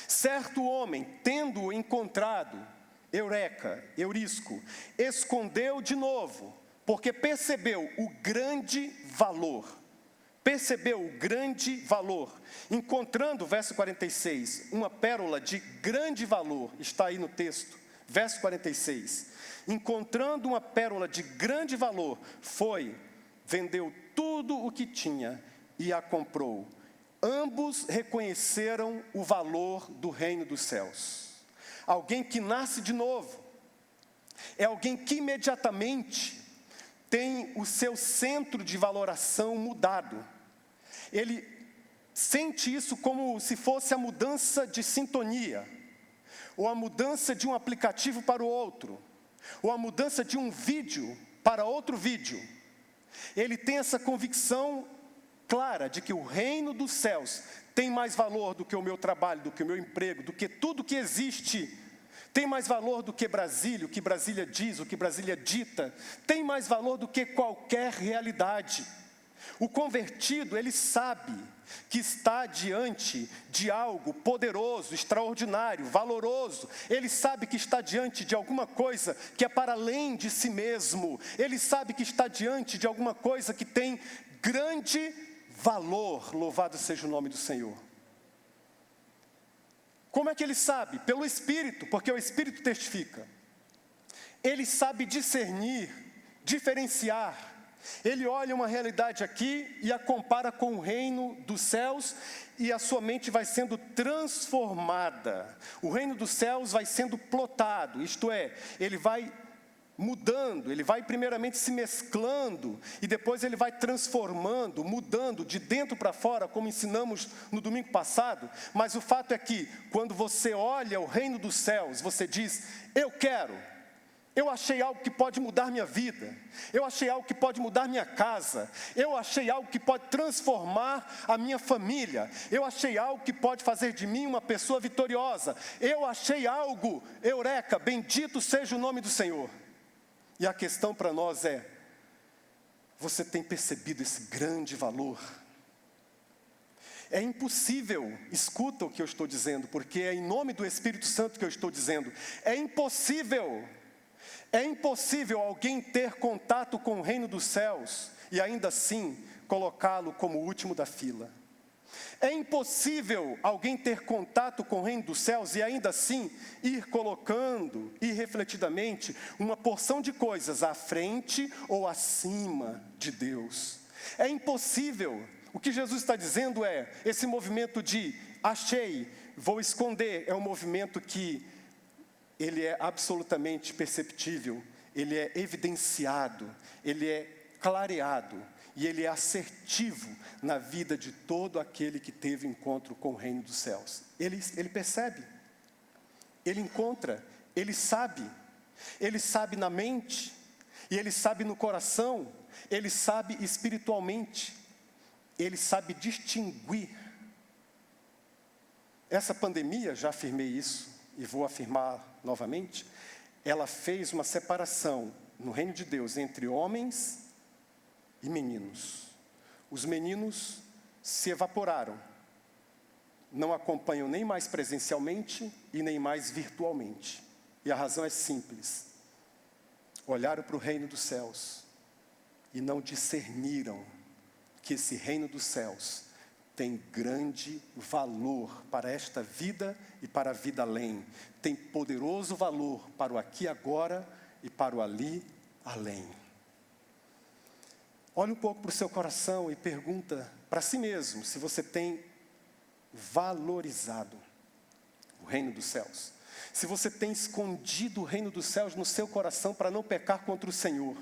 Certo homem, tendo-o encontrado, eureka, eurisco, escondeu de novo, porque percebeu o grande valor. Percebeu o grande valor. Encontrando, verso 46, uma pérola de grande valor, está aí no texto, verso 46. Encontrando uma pérola de grande valor, foi, vendeu tudo o que tinha e a comprou. Ambos reconheceram o valor do reino dos céus. Alguém que nasce de novo é alguém que imediatamente tem o seu centro de valoração mudado. Ele sente isso como se fosse a mudança de sintonia, ou a mudança de um aplicativo para o outro, ou a mudança de um vídeo para outro vídeo. Ele tem essa convicção clara de que o reino dos céus tem mais valor do que o meu trabalho, do que o meu emprego, do que tudo que existe. Tem mais valor do que Brasília, o que Brasília diz, o que Brasília dita. Tem mais valor do que qualquer realidade. O convertido, ele sabe que está diante de algo poderoso, extraordinário, valoroso. Ele sabe que está diante de alguma coisa que é para além de si mesmo. Ele sabe que está diante de alguma coisa que tem grande valor. Louvado seja o nome do Senhor. Como é que ele sabe? Pelo Espírito, porque o Espírito testifica. Ele sabe discernir, diferenciar. Ele olha uma realidade aqui e a compara com o reino dos céus, e a sua mente vai sendo transformada. O reino dos céus vai sendo plotado, isto é, ele vai mudando, ele vai primeiramente se mesclando, e depois ele vai transformando, mudando de dentro para fora, como ensinamos no domingo passado. Mas o fato é que, quando você olha o reino dos céus, você diz: eu quero. Eu achei algo que pode mudar minha vida. Eu achei algo que pode mudar minha casa. Eu achei algo que pode transformar a minha família. Eu achei algo que pode fazer de mim uma pessoa vitoriosa. Eu achei algo, eureka, bendito seja o nome do Senhor. E a questão para nós é: você tem percebido esse grande valor? É impossível, escuta o que eu estou dizendo, porque é em nome do Espírito Santo que eu estou dizendo. É impossível alguém ter contato com o reino dos céus e ainda assim colocá-lo como o último da fila. É impossível alguém ter contato com o reino dos céus e ainda assim ir colocando irrefletidamente uma porção de coisas à frente ou acima de Deus. É impossível. O que Jesus está dizendo é, esse movimento de achei, vou esconder, é um movimento que ele é absolutamente perceptível, ele é evidenciado, ele é clareado e ele é assertivo na vida de todo aquele que teve encontro com o reino dos céus. Ele percebe, ele encontra, ele sabe na mente, e ele sabe no coração, ele sabe espiritualmente, ele sabe distinguir. Essa pandemia, já afirmei isso e vou afirmar novamente, ela fez uma separação no reino de Deus entre homens e meninos. Os meninos se evaporaram, não acompanham nem mais presencialmente e nem mais virtualmente. E a razão é simples: olharam para o reino dos céus e não discerniram que esse reino dos céus tem grande valor para esta vida e para a vida além. Tem poderoso valor para o aqui e agora e para o ali além. Olhe um pouco para o seu coração e pergunta para si mesmo se você tem valorizado o reino dos céus. Se você tem escondido o reino dos céus no seu coração para não pecar contra o Senhor.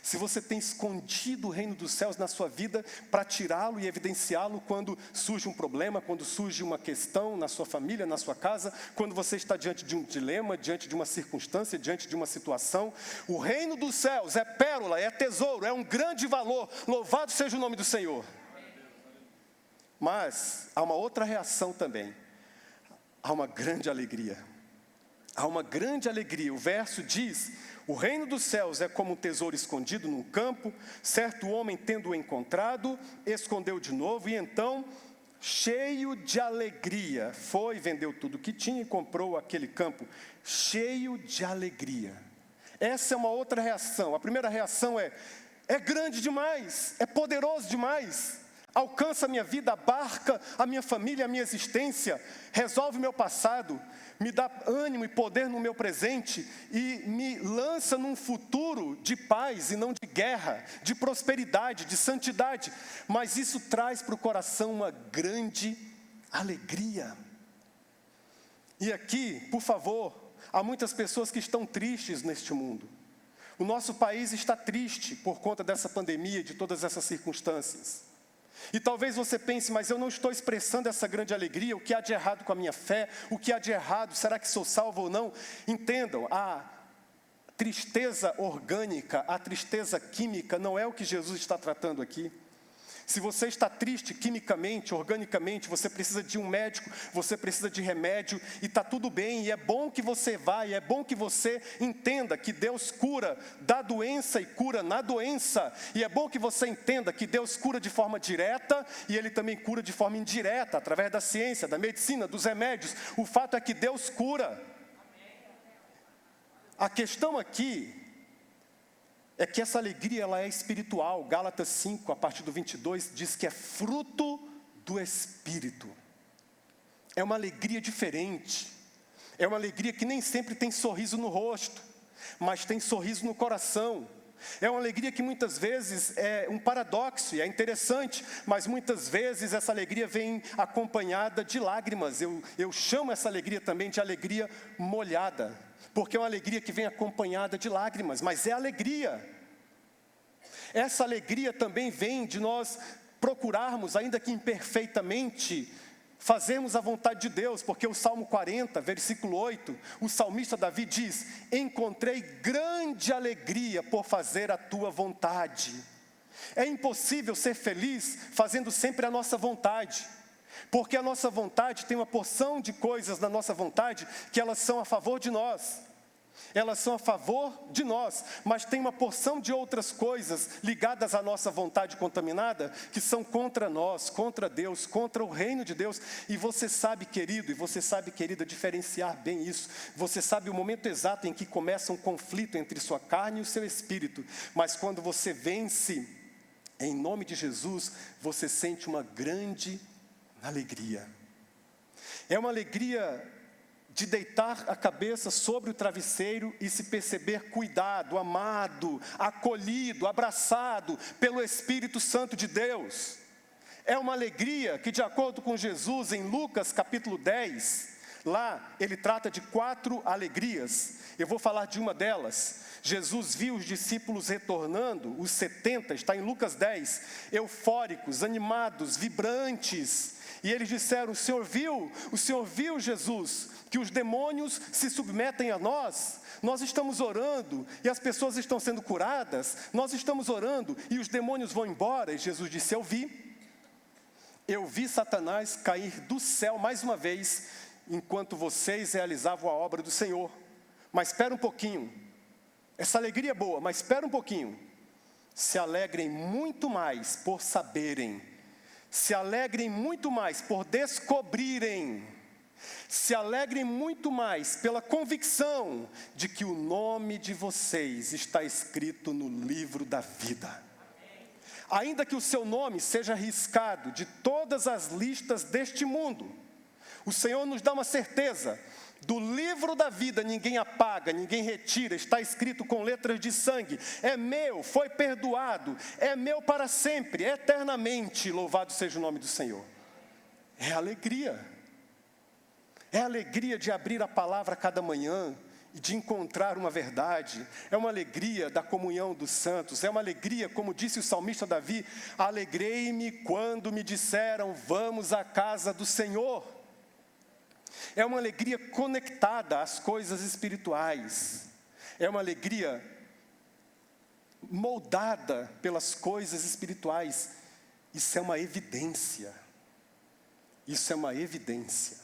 Se você tem escondido o reino dos céus na sua vida para tirá-lo e evidenciá-lo quando surge um problema, quando surge uma questão na sua família, na sua casa, quando você está diante de um dilema, diante de uma circunstância, diante de uma situação. O reino dos céus é pérola, é tesouro, é um grande valor. Louvado seja o nome do Senhor. Mas há uma outra reação também. Há uma grande alegria. Há uma grande alegria. O verso diz: o reino dos céus é como um tesouro escondido num campo. Certo homem, tendo-o encontrado, escondeu de novo. E então, cheio de alegria, foi, vendeu tudo que tinha e comprou aquele campo. Cheio de alegria. Essa é uma outra reação. A primeira reação é grande demais, é poderoso demais. Alcança a minha vida, abarca a minha família, a minha existência, resolve meu passado, me dá ânimo e poder no meu presente e me lança num futuro de paz e não de guerra, de prosperidade, de santidade. Mas isso traz para o coração uma grande alegria. E aqui, por favor, há muitas pessoas que estão tristes neste mundo. O nosso país está triste por conta dessa pandemia, de todas essas circunstâncias. E talvez você pense, mas eu não estou expressando essa grande alegria, o que há de errado com a minha fé, o que há de errado, será que sou salvo ou não? Entendam, a tristeza orgânica, a tristeza química não é o que Jesus está tratando aqui. Se você está triste quimicamente, organicamente, você precisa de um médico, você precisa de remédio, e está tudo bem, e é bom que você vá, e é bom que você entenda que Deus cura da doença e cura na doença, e é bom que você entenda que Deus cura de forma direta, e Ele também cura de forma indireta, através da ciência, da medicina, dos remédios. O fato é que Deus cura. A questão aqui é que essa alegria ela é espiritual. Gálatas 5, a partir do 22, diz que é fruto do Espírito. É uma alegria diferente. É uma alegria que nem sempre tem sorriso no rosto, mas tem sorriso no coração. É uma alegria que muitas vezes é um paradoxo, e é interessante, mas muitas vezes essa alegria vem acompanhada de lágrimas. Eu chamo essa alegria também de alegria molhada, porque é uma alegria que vem acompanhada de lágrimas, mas é alegria. Essa alegria também vem de nós procurarmos, ainda que imperfeitamente, fazermos a vontade de Deus, porque o Salmo 40, versículo 8, o salmista Davi diz: encontrei grande alegria por fazer a tua vontade. É impossível ser feliz fazendo sempre a nossa vontade, porque a nossa vontade tem uma porção de coisas na nossa vontade que elas são a favor de nós. Elas são a favor de nós, mas tem uma porção de outras coisas ligadas à nossa vontade contaminada, que são contra nós, contra Deus, contra o reino de Deus. E você sabe, querido, e você sabe, querida, diferenciar bem isso. Você sabe o momento exato em que começa um conflito entre sua carne e o seu espírito. Mas quando você vence, em nome de Jesus, você sente uma grande alegria. É uma alegria de deitar a cabeça sobre o travesseiro e se perceber cuidado, amado, acolhido, abraçado pelo Espírito Santo de Deus. É uma alegria que, de acordo com Jesus, em Lucas capítulo 10, lá ele trata de 4 alegrias. Eu vou falar de uma delas. Jesus viu os discípulos retornando, os 70, está em Lucas 10, eufóricos, animados, vibrantes. E eles disseram: o Senhor viu, Jesus, que os demônios se submetem a nós? Nós estamos orando e as pessoas estão sendo curadas, nós estamos orando e os demônios vão embora. E Jesus disse: eu vi Satanás cair do céu mais uma vez, enquanto vocês realizavam a obra do Senhor. Mas espera um pouquinho, essa alegria é boa, mas espera um pouquinho. Se alegrem muito mais por saberem, se alegrem muito mais por descobrirem, se alegrem muito mais pela convicção de que o nome de vocês está escrito no livro da vida. Ainda que o seu nome seja riscado de todas as listas deste mundo, o Senhor nos dá uma certeza: Do livro da vida ninguém apaga, ninguém retira, está escrito com letras de sangue. É meu, foi perdoado, é meu para sempre, eternamente. Louvado seja o nome do Senhor. É alegria. É a alegria de abrir a palavra a cada manhã e de encontrar uma verdade. É uma alegria da comunhão dos santos. É uma alegria, como disse o salmista Davi: alegrei-me quando me disseram, vamos à casa do Senhor. É uma alegria conectada às coisas espirituais. É uma alegria moldada pelas coisas espirituais. Isso é uma evidência. Isso é uma evidência.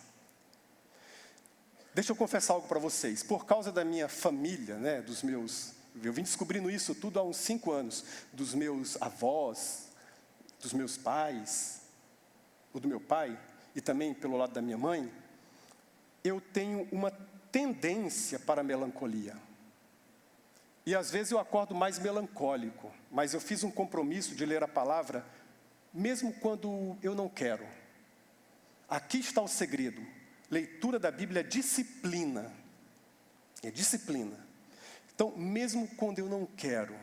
Deixa eu confessar algo para vocês. Por causa da minha família, né, eu vim descobrindo isso tudo há uns 5 anos, dos meus avós, dos meus pais, o do meu pai, e também pelo lado da minha mãe, eu tenho uma tendência para a melancolia. E às vezes eu acordo mais melancólico, mas eu fiz um compromisso de ler a palavra, mesmo quando eu não quero. Aqui está o segredo. Leitura da Bíblia é disciplina. É disciplina. Então, mesmo quando eu não quero,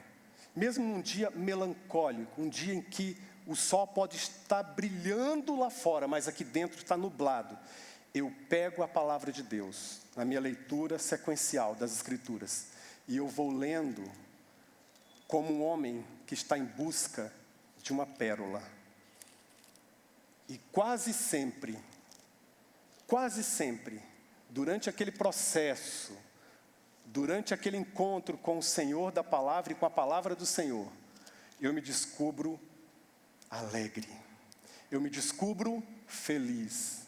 mesmo num dia melancólico, um dia em que o sol pode estar brilhando lá fora, mas aqui dentro está nublado, eu pego a palavra de Deus, na minha leitura sequencial das Escrituras, e eu vou lendo como um homem que está em busca de uma pérola. E quase sempre, durante aquele processo, durante aquele encontro com o Senhor da palavra e com a palavra do Senhor, eu me descubro alegre, eu me descubro feliz,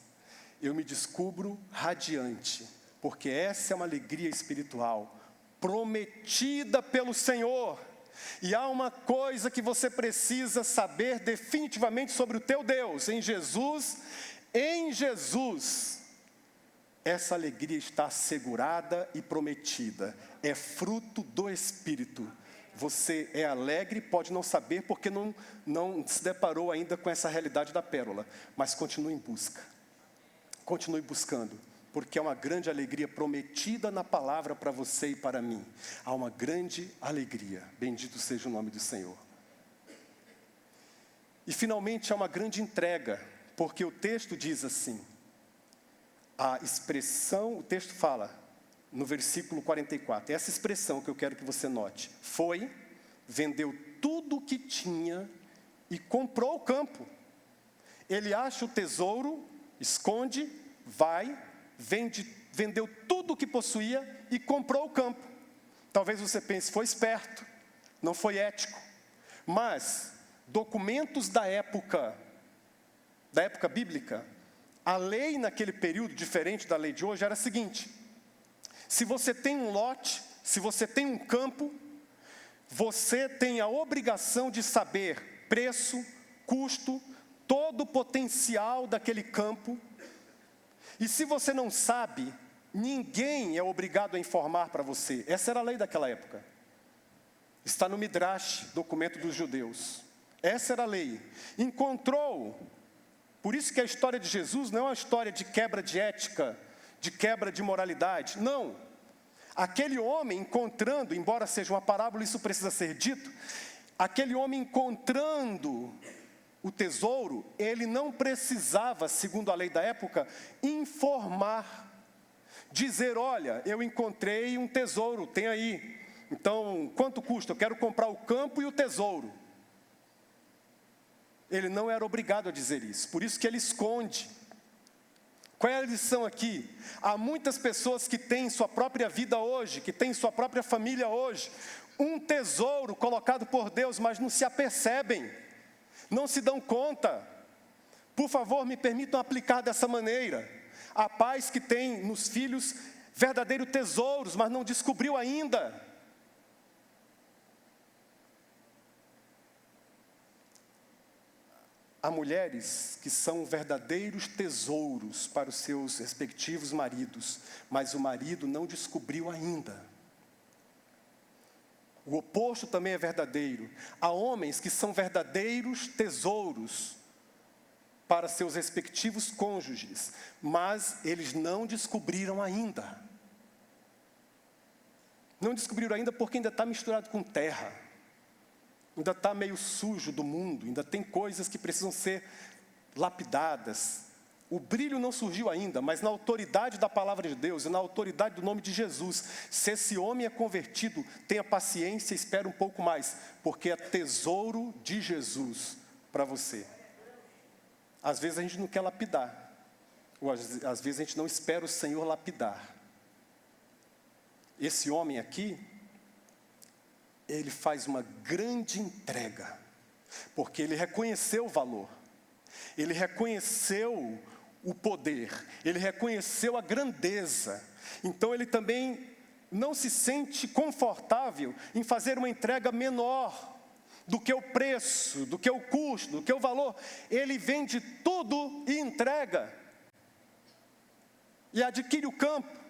eu me descubro radiante, porque essa é uma alegria espiritual, prometida pelo Senhor. E há uma coisa que você precisa saber definitivamente sobre o teu Deus: em Jesus, essa alegria está assegurada e prometida, é fruto do Espírito. Você é alegre, pode não saber porque não se deparou ainda com essa realidade da pérola, mas continue em busca, continue buscando, porque é uma grande alegria prometida na palavra para você e para mim. Há uma grande alegria, bendito seja o nome do Senhor. E finalmente há uma grande entrega, porque o texto diz assim, o texto fala no versículo 44, essa expressão que eu quero que você note: foi, vendeu tudo o que tinha e comprou o campo. Ele acha o tesouro, esconde, vai, vendeu tudo o que possuía e comprou o campo. Talvez você pense, foi esperto, não foi ético, mas documentos da época bíblica, a lei naquele período, diferente da lei de hoje, era a seguinte: se você tem um lote, se você tem um campo, você tem a obrigação de saber preço, custo, todo o potencial daquele campo. E se você não sabe, ninguém é obrigado a informar para você. Essa era a lei daquela época. Está no Midrash, documento dos judeus. Essa era a lei. Encontrou. Por isso que a história de Jesus não é uma história de quebra de ética, de quebra de moralidade. Não. Aquele homem encontrando, embora seja uma parábola, isso precisa ser dito, aquele homem encontrando o tesouro, ele não precisava, segundo a lei da época, informar, dizer: olha, eu encontrei um tesouro, tem aí, então quanto custa? Eu quero comprar o campo e o tesouro. Ele não era obrigado a dizer isso, por isso que ele esconde. Qual é a lição aqui? Há muitas pessoas que têm sua própria vida hoje, que têm sua própria família hoje, um tesouro colocado por Deus, mas não se apercebem, não se dão conta. Por favor, me permitam aplicar dessa maneira. Há pais que têm nos filhos verdadeiros tesouros, mas não descobriu ainda. Há mulheres que são verdadeiros tesouros para os seus respectivos maridos, mas o marido não descobriu ainda. O oposto também é verdadeiro. Há homens que são verdadeiros tesouros, para seus respectivos cônjuges, mas eles não descobriram ainda. Não descobriram ainda porque ainda está misturado com terra, ainda está meio sujo do mundo, ainda tem coisas que precisam ser lapidadas. O brilho não surgiu ainda, mas na autoridade da palavra de Deus e na autoridade do nome de Jesus, se esse homem é convertido, tenha paciência e espere um pouco mais, porque é tesouro de Jesus para você. Às vezes a gente não quer lapidar, ou às vezes a gente não espera o Senhor lapidar. Esse homem aqui, ele faz uma grande entrega, porque ele reconheceu o valor, ele reconheceu o poder, ele reconheceu a grandeza. Então ele também não se sente confortável em fazer uma entrega menor do que o preço, do que o custo, do que o valor. Ele vende tudo e entrega, e adquire o campo.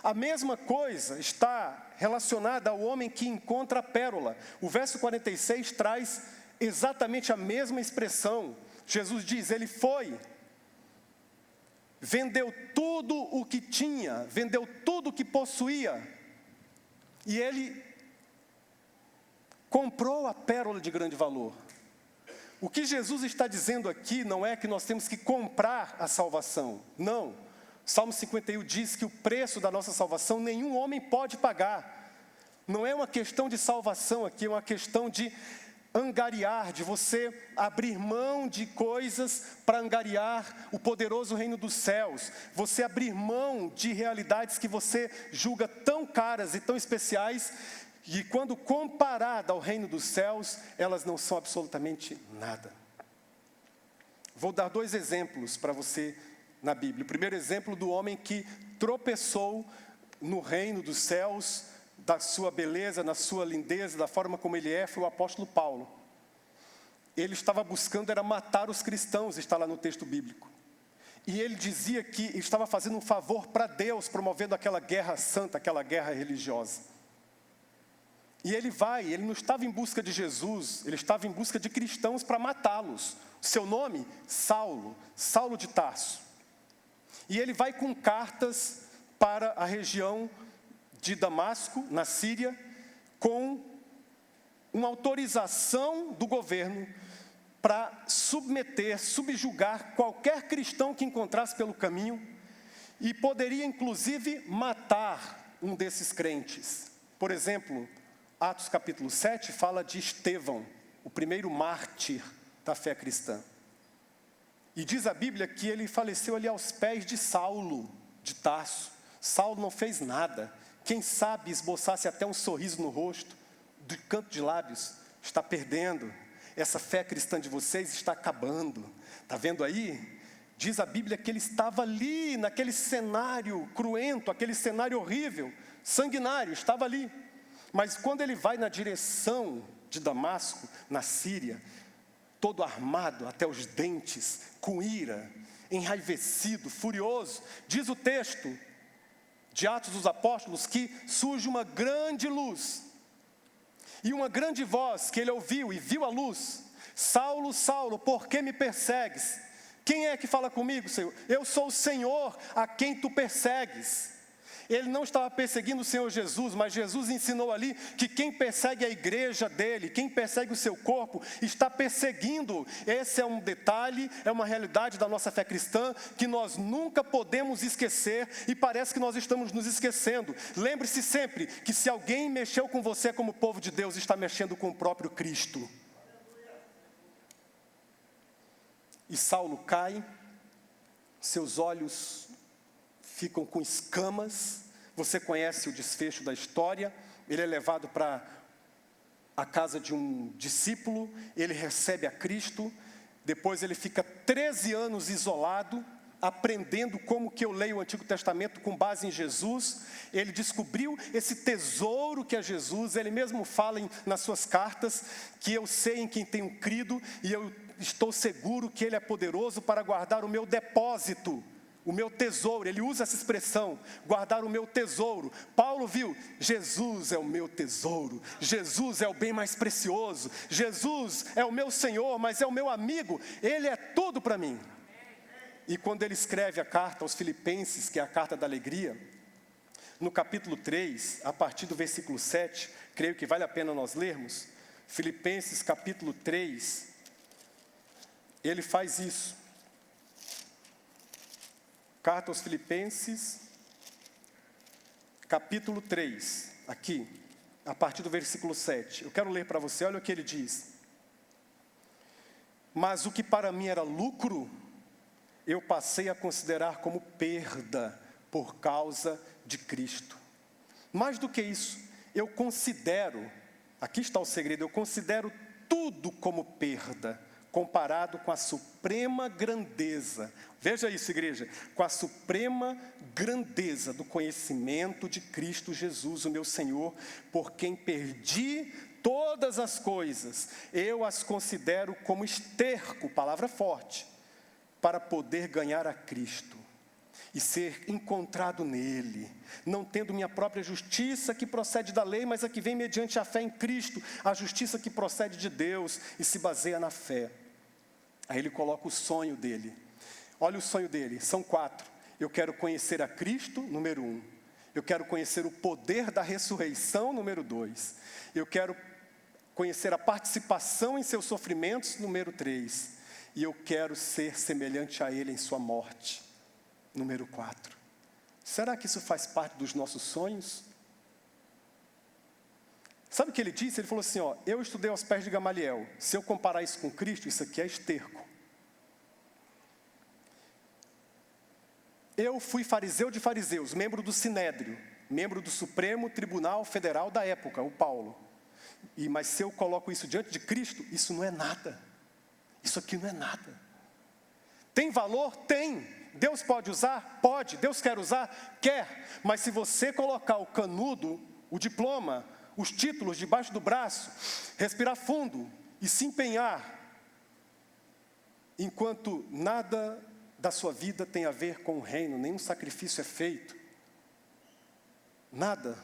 A mesma coisa está relacionada ao homem que encontra a pérola. O verso 46 traz exatamente a mesma expressão. Jesus diz, ele foi, vendeu tudo o que tinha, vendeu tudo o que possuía, e ele comprou a pérola de grande valor. O que Jesus está dizendo aqui não é que nós temos que comprar a salvação, não. Salmo 51 diz que o preço da nossa salvação nenhum homem pode pagar. Não é uma questão de salvação aqui, é uma questão de angariar, de você abrir mão de coisas para angariar o poderoso reino dos céus. Você abrir mão de realidades que você julga tão caras e tão especiais, e quando comparada ao reino dos céus, elas não são absolutamente nada. Vou dar 2 exemplos para você na Bíblia. O primeiro exemplo do homem que tropeçou no reino dos céus, da sua beleza, na sua lindeza, da forma como ele é, foi o apóstolo Paulo. Ele estava buscando, era matar os cristãos, está lá no texto bíblico. E ele dizia que estava fazendo um favor para Deus, promovendo aquela guerra santa, aquela guerra religiosa. E ele não estava em busca de Jesus, ele estava em busca de cristãos para matá-los. Seu nome? Saulo, Saulo de Tarso. E ele vai com cartas para a região de Damasco, na Síria, com uma autorização do governo para subjugar qualquer cristão que encontrasse pelo caminho, e poderia inclusive matar um desses crentes. Por exemplo, Atos capítulo 7 fala de Estevão, o primeiro mártir da fé cristã. E diz a Bíblia que ele faleceu ali aos pés de Saulo, de Tarso. Saulo não fez nada. Quem sabe esboçasse até um sorriso no rosto, do canto de lábios. Está perdendo. Essa fé cristã de vocês está acabando. Está vendo aí? Diz a Bíblia que ele estava ali, naquele cenário cruento, aquele cenário horrível, sanguinário, estava ali. Mas quando ele vai na direção de Damasco, na Síria, todo armado até os dentes, com ira, enraivecido, furioso, diz o texto de Atos dos Apóstolos que surge uma grande luz, e uma grande voz que ele ouviu e viu a luz: Saulo, Saulo, por que me persegues? Quem é que fala comigo, Senhor? Eu sou o Senhor a quem tu persegues. Ele não estava perseguindo o Senhor Jesus, mas Jesus ensinou ali que quem persegue a igreja dele, quem persegue o seu corpo, está perseguindo. Esse é um detalhe, é uma realidade da nossa fé cristã que nós nunca podemos esquecer, e parece que nós estamos nos esquecendo. Lembre-se sempre que se alguém mexeu com você como povo de Deus, está mexendo com o próprio Cristo. E Saulo cai, seus olhos ficam com escamas. Você conhece o desfecho da história. Ele é levado para a casa de um discípulo, ele recebe a Cristo. Depois ele fica 13 anos isolado, aprendendo como que eu leio o Antigo Testamento com base em Jesus. Ele descobriu esse tesouro que é Jesus. Ele mesmo fala nas suas cartas que eu sei em quem tenho crido, e eu estou seguro que Ele é poderoso para guardar o meu depósito o meu tesouro. Ele usa essa expressão, guardar o meu tesouro. Paulo viu, Jesus é o meu tesouro, Jesus é o bem mais precioso, Jesus é o meu Senhor, mas é o meu amigo, Ele é tudo para mim. E quando ele escreve a carta aos Filipenses, que é a carta da alegria, no capítulo 3, a partir do versículo 7, creio que vale a pena nós lermos, Filipenses capítulo 3, ele faz isso. Carta aos Filipenses, capítulo 3, aqui, a partir do versículo 7. Eu quero ler para você, olha o que ele diz. Mas o que para mim era lucro, eu passei a considerar como perda por causa de Cristo. Mais do que isso, eu considero, aqui está o segredo, eu considero tudo como perda, comparado com a suprema grandeza, veja isso, igreja, com a suprema grandeza do conhecimento de Cristo Jesus, o meu Senhor, por quem perdi todas as coisas, eu as considero como esterco, palavra forte, para poder ganhar a Cristo e ser encontrado nele, não tendo minha própria justiça que procede da lei, mas a que vem mediante a fé em Cristo, a justiça que procede de Deus e se baseia na fé. Aí ele coloca o sonho dele. Olha o sonho dele, são 4. Eu quero conhecer a Cristo, número 1. Eu quero conhecer o poder da ressurreição, número 2. Eu quero conhecer a participação em seus sofrimentos, número 3. E eu quero ser semelhante a Ele em sua morte, número 4. Será que isso faz parte dos nossos sonhos? Sabe o que ele disse? Ele falou assim, eu estudei aos pés de Gamaliel. Se eu comparar isso com Cristo, isso aqui é esterco. Eu fui fariseu de fariseus, membro do Sinédrio, membro do Supremo Tribunal Federal da época, o Paulo. Mas se eu coloco isso diante de Cristo, isso não é nada. Isso aqui não é nada. Tem valor? Tem. Deus pode usar? Pode. Deus quer usar? Quer. Mas se você colocar o canudo, o diploma, os títulos debaixo do braço, respirar fundo e se empenhar, enquanto nada da sua vida tem a ver com o reino, nenhum sacrifício é feito, nada.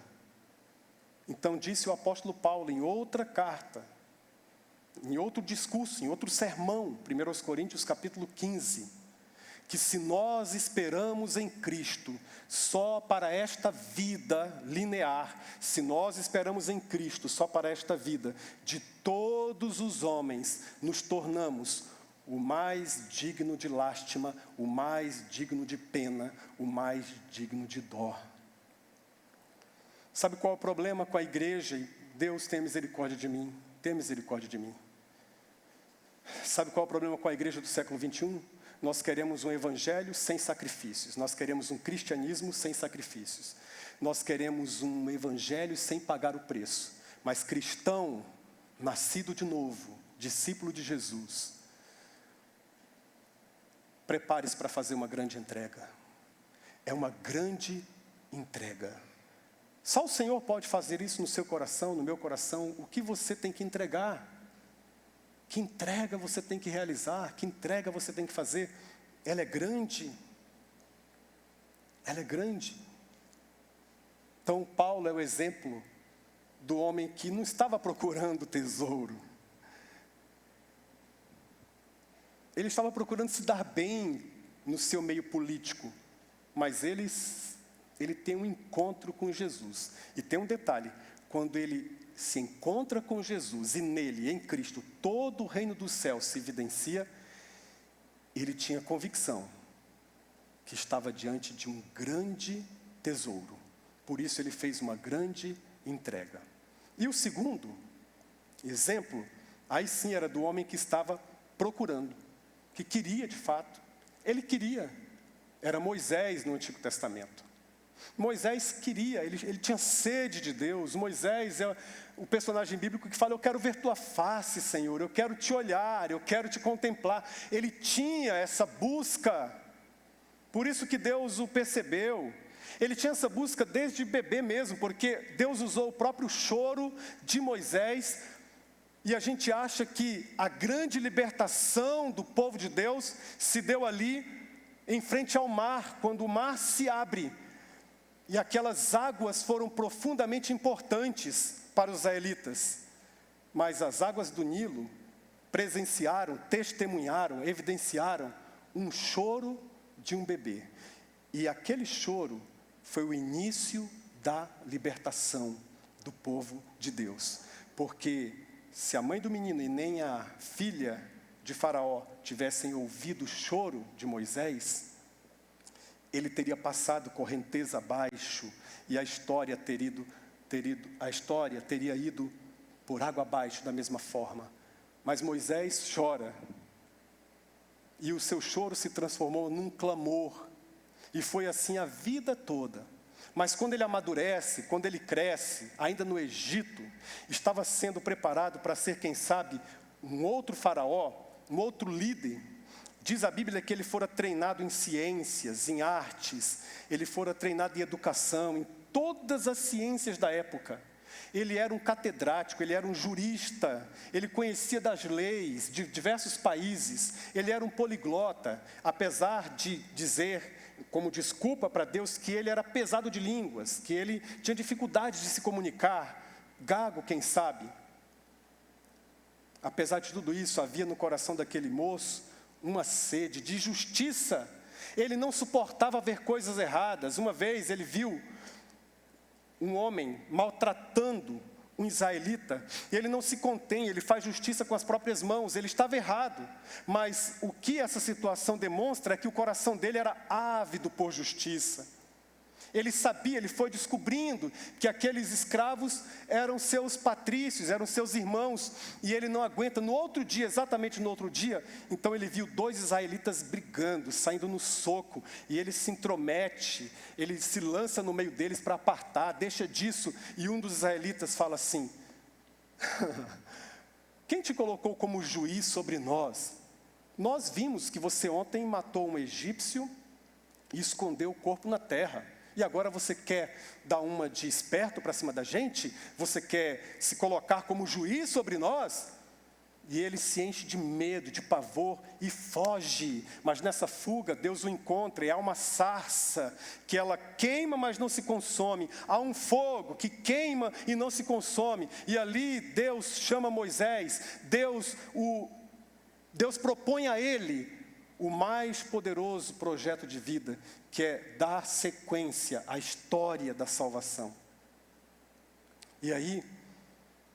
Então disse o apóstolo Paulo em outra carta, em outro discurso, em outro sermão, 1 Coríntios capítulo 15, que se nós esperamos em Cristo só para esta vida linear, se nós esperamos em Cristo só para esta vida, de todos os homens nos tornamos o mais digno de lástima, o mais digno de pena, o mais digno de dó. Sabe qual é o problema com a igreja? Deus tenha misericórdia de mim, tenha misericórdia de mim. Sabe qual é o problema com a igreja do século 21? Nós queremos um evangelho sem sacrifícios. Nós queremos um cristianismo sem sacrifícios. Nós queremos um evangelho sem pagar o preço. Mas cristão, nascido de novo, discípulo de Jesus, prepare-se para fazer uma grande entrega. É uma grande entrega. Só o Senhor pode fazer isso no seu coração, no meu coração. O que você tem que entregar? Que entrega você tem que realizar? Que entrega você tem que fazer? Ela é grande. Ela é grande. Então, Paulo é o exemplo do homem que não estava procurando tesouro. Ele estava procurando se dar bem no seu meio político. Mas ele tem um encontro com Jesus. E tem um detalhe, quando ele se encontra com Jesus e nele, em Cristo, todo o reino do céu se evidencia, ele tinha convicção que estava diante de um grande tesouro. Por isso ele fez uma grande entrega. E o segundo exemplo, aí sim era do homem que estava procurando, que queria de fato. Ele queria, era Moisés no Antigo Testamento. Moisés queria, ele tinha sede de Deus. Moisés é o personagem bíblico que fala, eu quero ver tua face, Senhor, eu quero te olhar, eu quero te contemplar. Ele tinha essa busca, por isso que Deus o percebeu. Ele tinha essa busca desde bebê mesmo, porque Deus usou o próprio choro de Moisés, e a gente acha que a grande libertação do povo de Deus se deu ali, em frente ao mar, quando o mar se abre, e aquelas águas foram profundamente importantes para os israelitas, mas as águas do Nilo presenciaram, testemunharam, evidenciaram um choro de um bebê, e aquele choro foi o início da libertação do povo de Deus, porque se a mãe do menino e nem a filha de Faraó tivessem ouvido o choro de Moisés, ele teria passado correnteza abaixo e a história teria ido por água abaixo da mesma forma. Mas Moisés chora, e o seu choro se transformou num clamor, e foi assim a vida toda. Mas quando ele amadurece, quando ele cresce, ainda no Egito, estava sendo preparado para ser, quem sabe, um outro faraó, um outro líder. Diz a Bíblia que ele fora treinado em ciências, em artes, ele fora treinado em educação, em todas as ciências da época. Ele era um catedrático, ele era um jurista, ele conhecia das leis de diversos países, ele era um poliglota, apesar de dizer, como desculpa para Deus, que ele era pesado de línguas, que ele tinha dificuldade de se comunicar, gago, quem sabe. Apesar de tudo isso, havia no coração daquele moço uma sede de justiça. Ele não suportava ver coisas erradas. Uma vez ele viu um homem maltratando um israelita, e ele não se contém, ele faz justiça com as próprias mãos. Ele estava errado, mas o que essa situação demonstra é que o coração dele era ávido por justiça. Ele sabia, ele foi descobrindo que aqueles escravos eram seus patrícios, eram seus irmãos, e ele não aguenta. No outro dia, exatamente no outro dia, então ele viu 2 israelitas brigando, saindo no soco, e ele se intromete, ele se lança no meio deles para apartar, deixa disso, e um dos israelitas fala assim: quem te colocou como juiz sobre nós? Nós vimos que você ontem matou um egípcio e escondeu o corpo na terra. E agora você quer dar uma de esperto para cima da gente? Você quer se colocar como juiz sobre nós? E ele se enche de medo, de pavor e foge. Mas nessa fuga, Deus o encontra e há uma sarça que ela queima, mas não se consome. Há um fogo que queima e não se consome. E ali Deus chama Moisés, Deus propõe a ele o mais poderoso projeto de vida, que é dar sequência à história da salvação. E aí,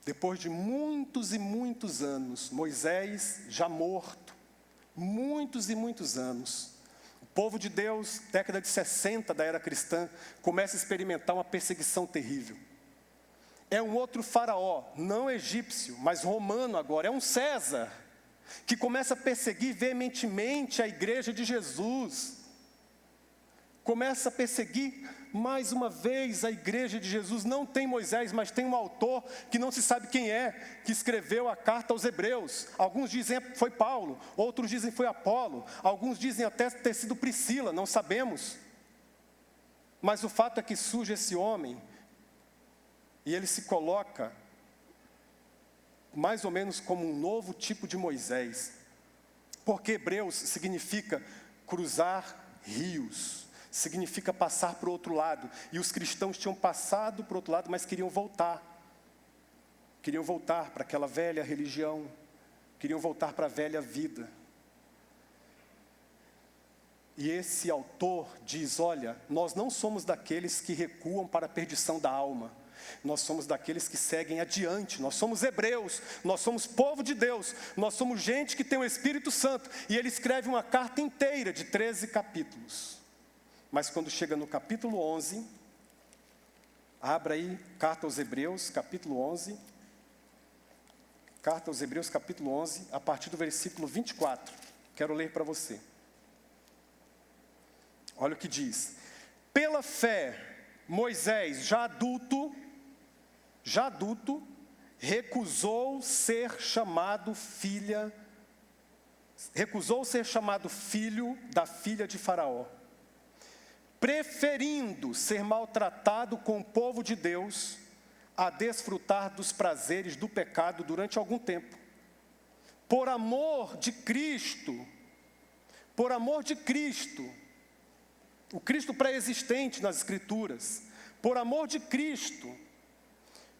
depois de muitos e muitos anos, Moisés já morto, muitos e muitos anos, o povo de Deus, década de 60 da era cristã, começa a experimentar uma perseguição terrível. É um outro faraó, não egípcio, mas romano agora, é um César, que começa a perseguir veementemente a igreja de Jesus. Começa a perseguir mais uma vez a igreja de Jesus. Não tem Moisés, mas tem um autor que não se sabe quem é, que escreveu a carta aos Hebreus. Alguns dizem foi Paulo, outros dizem foi Apolo, alguns dizem até ter sido Priscila, não sabemos. Mas o fato é que surge esse homem, e ele se coloca mais ou menos como um novo tipo de Moisés, porque Hebreus significa cruzar rios, significa passar para o outro lado, e os cristãos tinham passado para o outro lado, mas queriam voltar para aquela velha religião, queriam voltar para a velha vida. E esse autor diz: olha, nós não somos daqueles que recuam para a perdição da alma, nós somos daqueles que seguem adiante. Nós somos hebreus, nós somos povo de Deus, nós somos gente que tem o Espírito Santo. E ele escreve uma carta inteira de 13 capítulos. Mas quando chega no capítulo 11, abra aí, carta aos Hebreus, capítulo 11. Carta aos Hebreus, capítulo 11, a partir do versículo 24. Quero ler para você. Olha o que diz: pela fé, Moisés, já adulto, recusou ser chamado filho da filha de Faraó, preferindo ser maltratado com o povo de Deus a desfrutar dos prazeres do pecado durante algum tempo. Por amor de Cristo, o Cristo pré-existente nas Escrituras. Por amor de Cristo,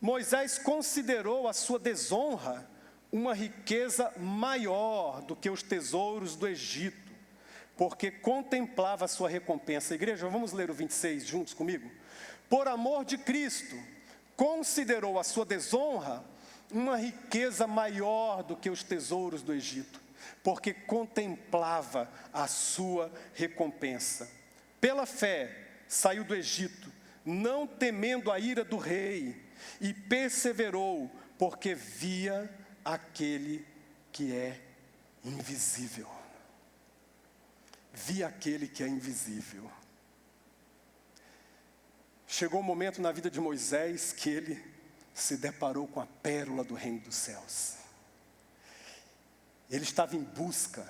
Moisés considerou a sua desonra uma riqueza maior do que os tesouros do Egito, porque contemplava a sua recompensa. Igreja, vamos ler o 26 juntos comigo? Por amor de Cristo, considerou a sua desonra uma riqueza maior do que os tesouros do Egito, porque contemplava a sua recompensa. Pela fé, saiu do Egito, não temendo a ira do rei, e perseverou, porque via aquele que é invisível. Via aquele que é invisível. Chegou um momento na vida de Moisés que ele se deparou com a pérola do reino dos céus. Ele estava em busca,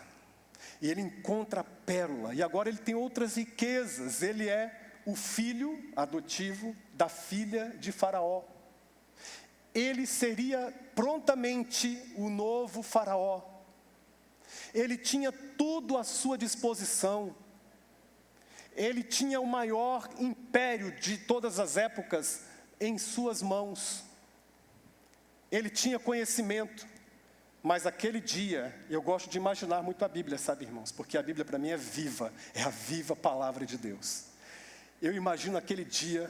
e ele encontra a pérola, e agora ele tem outras riquezas. Ele é o filho adotivo da filha de Faraó. Ele seria prontamente o novo Faraó. Ele tinha tudo à sua disposição. Ele tinha o maior império de todas as épocas em suas mãos. Ele tinha conhecimento. Mas aquele dia, eu gosto de imaginar muito a Bíblia, sabe, irmãos? Porque a Bíblia para mim é viva, é a viva palavra de Deus. Eu imagino aquele dia,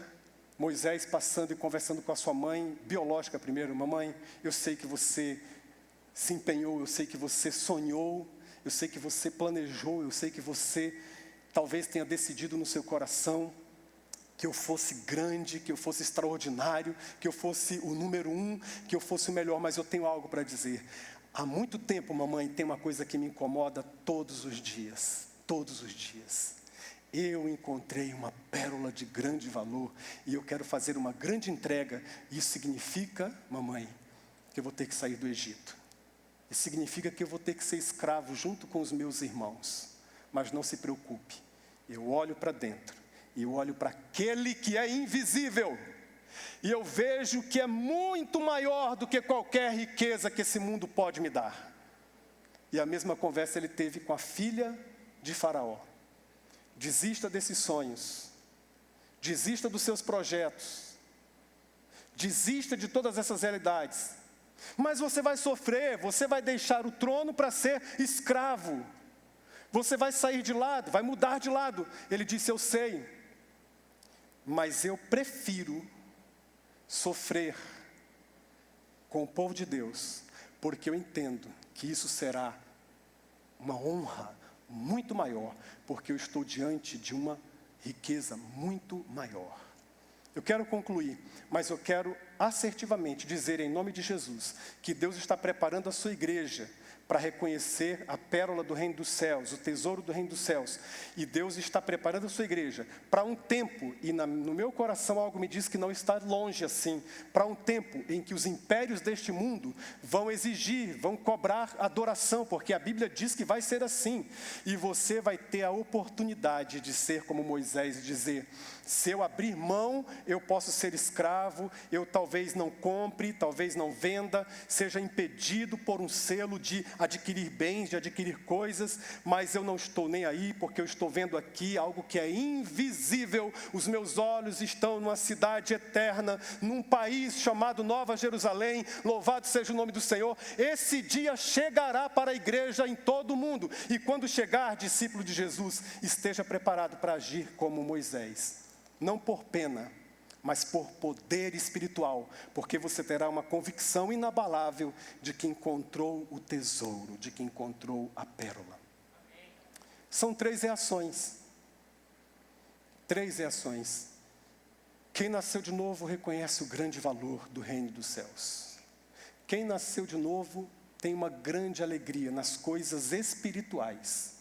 Moisés passando e conversando com a sua mãe, biológica primeiro: mamãe, eu sei que você se empenhou, eu sei que você sonhou, eu sei que você planejou, eu sei que você talvez tenha decidido no seu coração que eu fosse grande, que eu fosse extraordinário, que eu fosse o número 1, que eu fosse o melhor, mas eu tenho algo para dizer. Há muito tempo, mamãe, tem uma coisa que me incomoda todos os dias, todos os dias. Eu encontrei uma pérola de grande valor e eu quero fazer uma grande entrega. Isso significa, mamãe, que eu vou ter que sair do Egito. Isso significa que eu vou ter que ser escravo junto com os meus irmãos. Mas não se preocupe, eu olho para dentro e eu olho para aquele que é invisível. E eu vejo que é muito maior do que qualquer riqueza que esse mundo pode me dar. E a mesma conversa ele teve com a filha de Faraó. Desista desses sonhos. Desista dos seus projetos. Desista de todas essas realidades. Mas você vai sofrer, você vai deixar o trono para ser escravo. Você vai sair de lado, vai mudar de lado. Ele disse: eu sei, mas eu prefiro sofrer com o povo de Deus, porque eu entendo que isso será uma honra muito maior, porque eu estou diante de uma riqueza muito maior. Eu quero concluir, mas eu quero assertivamente dizer em nome de Jesus, que Deus está preparando a sua igreja para reconhecer a pérola do reino dos céus, o tesouro do reino dos céus. E Deus está preparando a sua igreja para um tempo, e no meu coração algo me diz que não está longe assim, para um tempo em que os impérios deste mundo vão exigir, vão cobrar adoração, porque a Bíblia diz que vai ser assim. E você vai ter a oportunidade de ser como Moisés e dizer: se eu abrir mão, eu posso ser escravo, eu talvez não compre, talvez não venda, seja impedido por um selo de adquirir bens, de adquirir coisas, mas eu não estou nem aí, porque eu estou vendo aqui algo que é invisível. Os meus olhos estão numa cidade eterna, num país chamado Nova Jerusalém. Louvado seja o nome do Senhor. Esse dia chegará para a igreja em todo o mundo, e quando chegar, discípulo de Jesus, esteja preparado para agir como Moisés. Não por pena, mas por poder espiritual, porque você terá uma convicção inabalável de que encontrou o tesouro, de que encontrou a pérola. São 3 reações. 3 reações. Quem nasceu de novo reconhece o grande valor do reino dos céus. Quem nasceu de novo tem uma grande alegria nas coisas espirituais,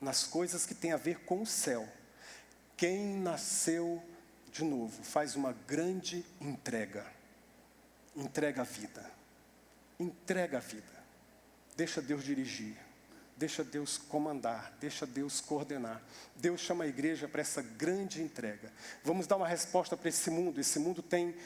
nas coisas que têm a ver com o céu. Quem nasceu de novo faz uma grande entrega. Entrega a vida. Entrega a vida. Deixa Deus dirigir. Deixa Deus comandar. Deixa Deus coordenar. Deus chama a igreja para essa grande entrega. Vamos dar uma resposta para esse mundo. Esse mundo tem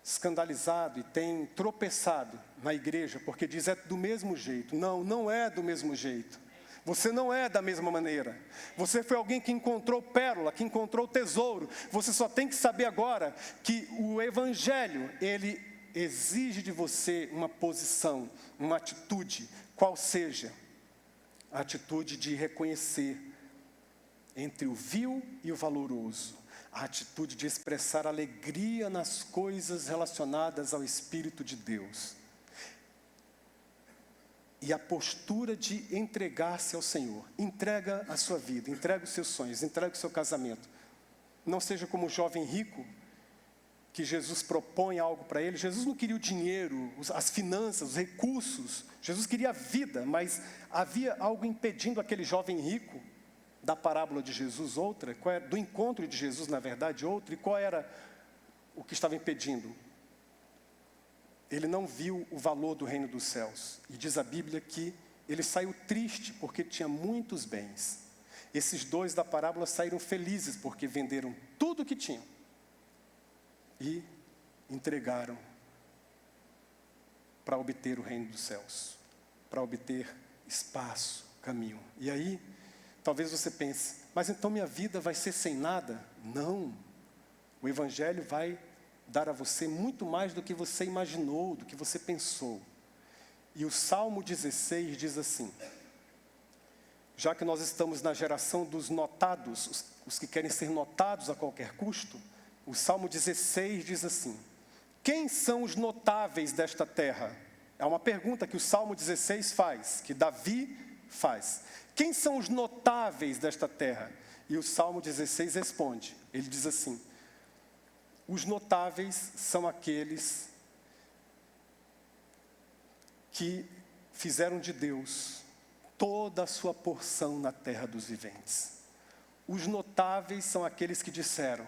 escandalizado e tem tropeçado na igreja, porque diz: é do mesmo jeito. Não, não é do mesmo jeito. Você não é da mesma maneira. Você foi alguém que encontrou pérola, que encontrou tesouro. Você só tem que saber agora que o Evangelho, ele exige de você uma posição, uma atitude, qual seja a atitude de reconhecer entre o vil e o valoroso, a atitude de expressar alegria nas coisas relacionadas ao Espírito de Deus. E a postura de entregar-se ao Senhor. Entrega a sua vida, entrega os seus sonhos, entrega o seu casamento. Não seja como o jovem rico, que Jesus propõe algo para ele. Jesus não queria o dinheiro, as finanças, os recursos. Jesus queria a vida, mas havia algo impedindo aquele jovem rico da parábola de Jesus, outra, do encontro de Jesus, na verdade, outra. E qual era o que estava impedindo? Ele não viu o valor do reino dos céus. E diz a Bíblia que ele saiu triste porque tinha muitos bens. Esses dois da parábola saíram felizes porque venderam tudo o que tinham e entregaram para obter o reino dos céus, para obter espaço, caminho. E aí, talvez você pense, mas então minha vida vai ser sem nada? Não. O Evangelho vai dar a você muito mais do que você imaginou, do que você pensou. E o Salmo 16 diz assim, já que nós estamos na geração dos notados, os que querem ser notados a qualquer custo, o Salmo 16 diz assim, quem são os notáveis desta terra? É uma pergunta que o Salmo 16 faz, que Davi faz. Quem são os notáveis desta terra? E o Salmo 16 responde, ele diz assim, os notáveis são aqueles que fizeram de Deus toda a sua porção na terra dos viventes. Os notáveis são aqueles que disseram,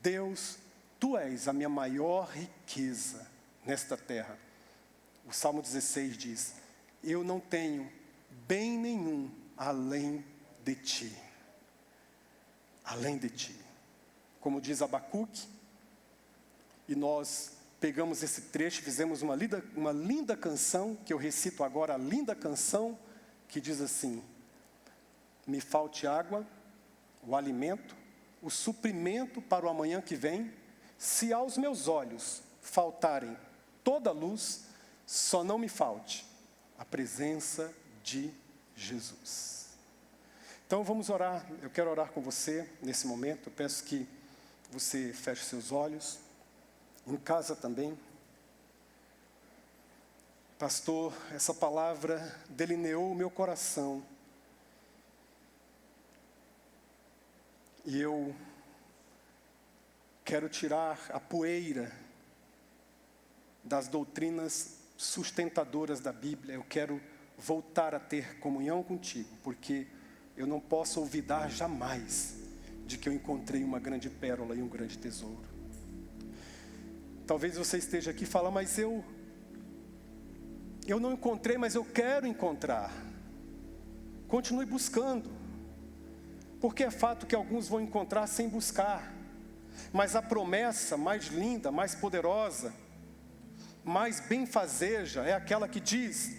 Deus, Tu és a minha maior riqueza nesta terra. O Salmo 16 diz, eu não tenho bem nenhum além de Ti. Além de Ti. Como diz Abacuque, e nós pegamos esse trecho, fizemos uma linda canção, que eu recito agora, a linda canção, que diz assim, me falte água, o alimento, o suprimento para o amanhã que vem, se aos meus olhos faltarem toda a luz, só não me falte a presença de Jesus. Então vamos orar, eu quero orar com você nesse momento, eu peço que você feche seus olhos, em casa também. Pastor, essa palavra delineou o meu coração. E eu quero tirar a poeira das doutrinas sustentadoras da Bíblia. Eu quero voltar a ter comunhão contigo, porque eu não posso olvidar jamais de que eu encontrei uma grande pérola e um grande tesouro. Talvez você esteja aqui e fale, mas eu não encontrei, mas eu quero encontrar. Continue buscando. Porque é fato que alguns vão encontrar sem buscar. Mas a promessa mais linda, mais poderosa, mais benfazeja é aquela que diz,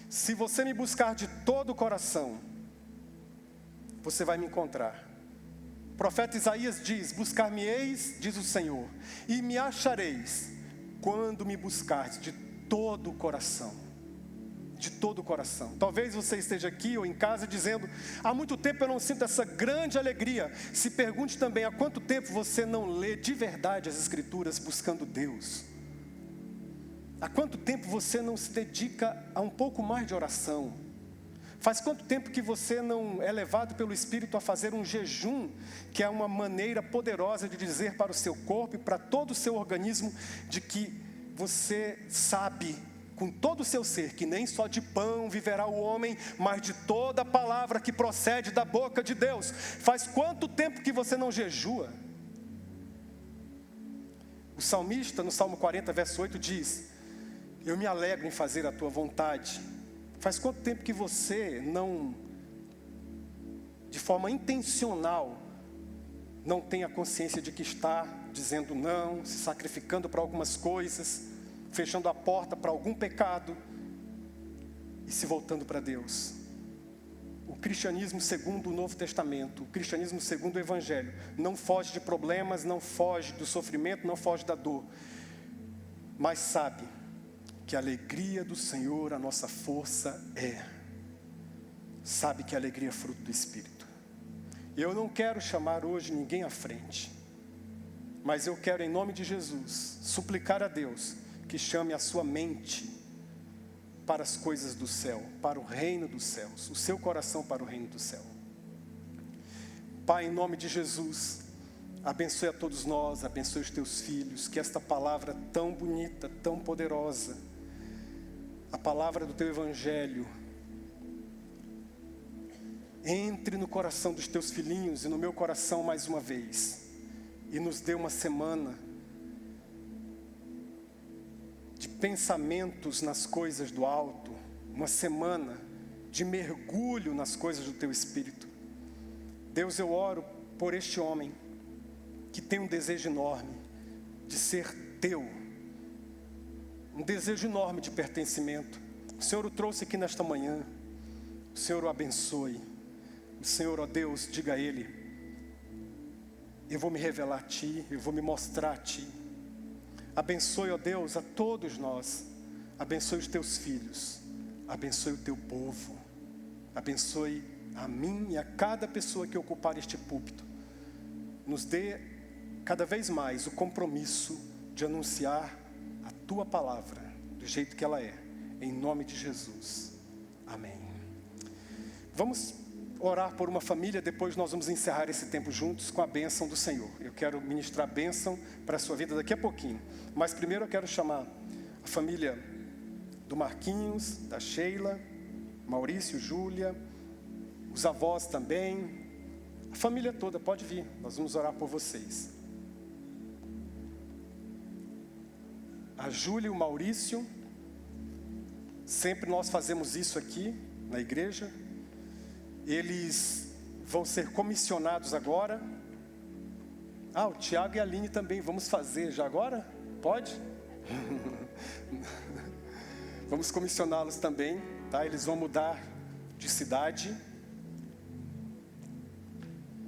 se você me buscar de todo o coração, você vai me encontrar. O profeta Isaías diz, buscar-me-eis, diz o Senhor, e me achareis, quando me buscardes de todo o coração. De todo o coração. Talvez você esteja aqui ou em casa dizendo, há muito tempo eu não sinto essa grande alegria. Se pergunte também, há quanto tempo você não lê de verdade as Escrituras buscando Deus? Há quanto tempo você não se dedica a um pouco mais de oração? Faz quanto tempo que você não é levado pelo Espírito a fazer um jejum, que é uma maneira poderosa de dizer para o seu corpo e para todo o seu organismo, de que você sabe, com todo o seu ser, que nem só de pão viverá o homem, mas de toda a palavra que procede da boca de Deus. Faz quanto tempo que você não jejua? O salmista, no Salmo 40, verso 8, diz, eu me alegro em fazer a tua vontade. Faz quanto tempo que você não, de forma intencional, não tem a consciência de que está dizendo não, se sacrificando para algumas coisas, fechando a porta para algum pecado? e se voltando para Deus. O cristianismo segundo o Novo Testamento, o cristianismo segundo o Evangelho, não foge de problemas, não foge do sofrimento, não foge da dor, mas sabe que a alegria do Senhor, a nossa força é. Sabe que a alegria é fruto do Espírito. Eu não quero chamar hoje ninguém à frente, mas eu quero, em nome de Jesus, suplicar a Deus que chame a sua mente para as coisas do céu, para o reino dos céus, o seu coração para o reino do céu. Pai, em nome de Jesus, abençoe a todos nós, abençoe os teus filhos, que esta palavra tão bonita, tão poderosa, a palavra do teu Evangelho, entre no coração dos teus filhinhos e no meu coração mais uma vez, e nos dê uma semana de pensamentos nas coisas do alto, uma semana de mergulho nas coisas do teu Espírito. Deus, eu oro por este homem que tem um desejo enorme de ser teu, um desejo enorme de pertencimento. O Senhor o trouxe aqui nesta manhã, o Senhor o abençoe. O Senhor, ó Deus, diga a ele: eu vou me revelar a ti, eu vou me mostrar a ti. Abençoe, ó Deus, a todos nós. Abençoe os teus filhos, abençoe o teu povo, abençoe a mim e a cada pessoa que ocupar este púlpito. Nos dê cada vez mais o compromisso de anunciar a tua palavra do jeito que ela é, em nome de Jesus, amém. Vamos orar por uma família, depois nós vamos encerrar esse tempo juntos com a bênção do Senhor. Eu quero ministrar a bênção para a sua vida daqui a pouquinho, mas primeiro eu quero chamar a família do Marquinhos, da Sheila, Maurício, Júlia, os avós também, a família toda pode vir, nós vamos orar por vocês. A Júlia e o Maurício, sempre nós fazemos isso aqui na igreja. Eles vão ser comissionados agora. O Tiago e a Aline também, vamos fazer já agora? Pode? Vamos comissioná-los também, tá? Eles vão mudar de cidade.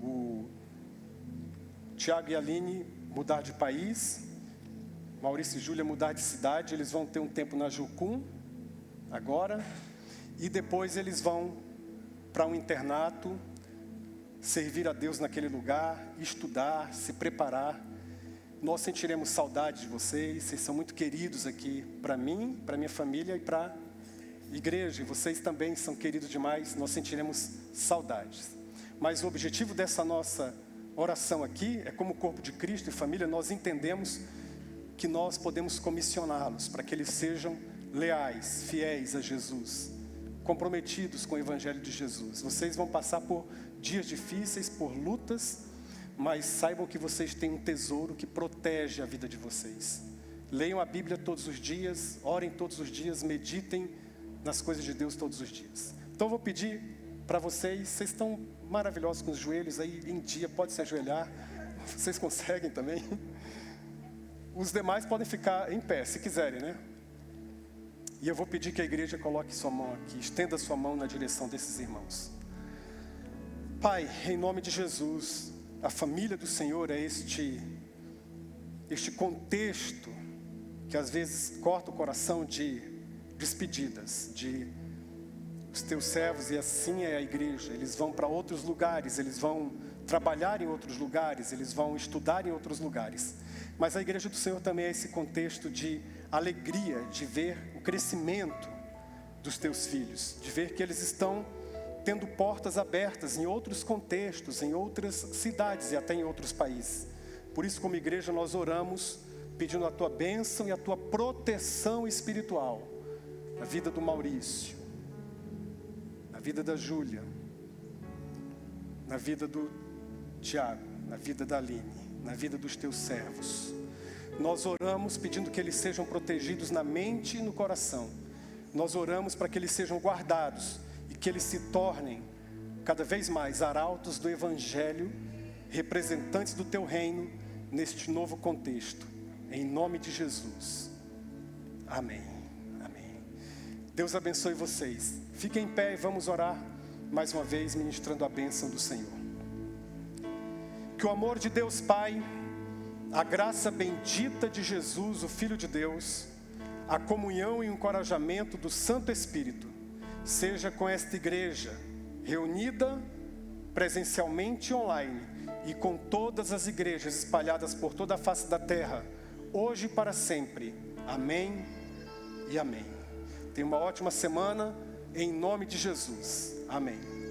O Tiago e a Aline mudar de país. Maurício e Júlia mudar de cidade. Eles vão ter um tempo na Jucum agora. E depois eles vão para um internato, servir a Deus naquele lugar, estudar, se preparar. Nós sentiremos saudade de vocês, vocês são muito queridos aqui para mim, para minha família e para a igreja. E vocês também são queridos demais, nós sentiremos saudades. Mas o objetivo dessa nossa oração aqui é, como corpo de Cristo e família, nós entendemos que nós podemos comissioná-los para que eles sejam leais, fiéis a Jesus, comprometidos com o Evangelho de Jesus. Vocês vão passar por dias difíceis, por lutas, mas saibam que vocês têm um tesouro que protege a vida de vocês. Leiam a Bíblia todos os dias, orem todos os dias, meditem nas coisas de Deus todos os dias. Então eu vou pedir para vocês estão maravilhosos com os joelhos aí em dia, pode se ajoelhar, vocês conseguem também. Os demais podem ficar em pé, se quiserem, né? E eu vou pedir que a igreja coloque sua mão aqui, estenda sua mão na direção desses irmãos. Pai, em nome de Jesus, a família do Senhor é este contexto que às vezes corta o coração de despedidas, de os teus servos, e assim é a igreja. Eles vão para outros lugares, eles vão trabalhar em outros lugares, eles vão estudar em outros lugares. Mas a igreja do Senhor também é esse contexto de alegria, de ver o crescimento dos teus filhos, de ver que eles estão tendo portas abertas em outros contextos, em outras cidades e até em outros países. Por isso, como igreja, nós oramos pedindo a tua bênção e a tua proteção espiritual na vida do Maurício, na vida da Júlia, na vida do Tiago, na vida da Aline, na vida dos teus servos. Nós oramos pedindo que eles sejam protegidos na mente e no coração. Nós oramos para que eles sejam guardados e que eles se tornem cada vez mais arautos do Evangelho, representantes do teu reino neste novo contexto. Em nome de Jesus. Amém. Amém. Deus abençoe vocês. Fiquem em pé e vamos orar mais uma vez, ministrando a bênção do Senhor. Que o amor de Deus Pai, a graça bendita de Jesus, o Filho de Deus, a comunhão e o encorajamento do Santo Espírito, seja com esta igreja, reunida presencialmente e online, e com todas as igrejas espalhadas por toda a face da terra, hoje e para sempre. Amém e amém. Tenha uma ótima semana, em nome de Jesus. Amém.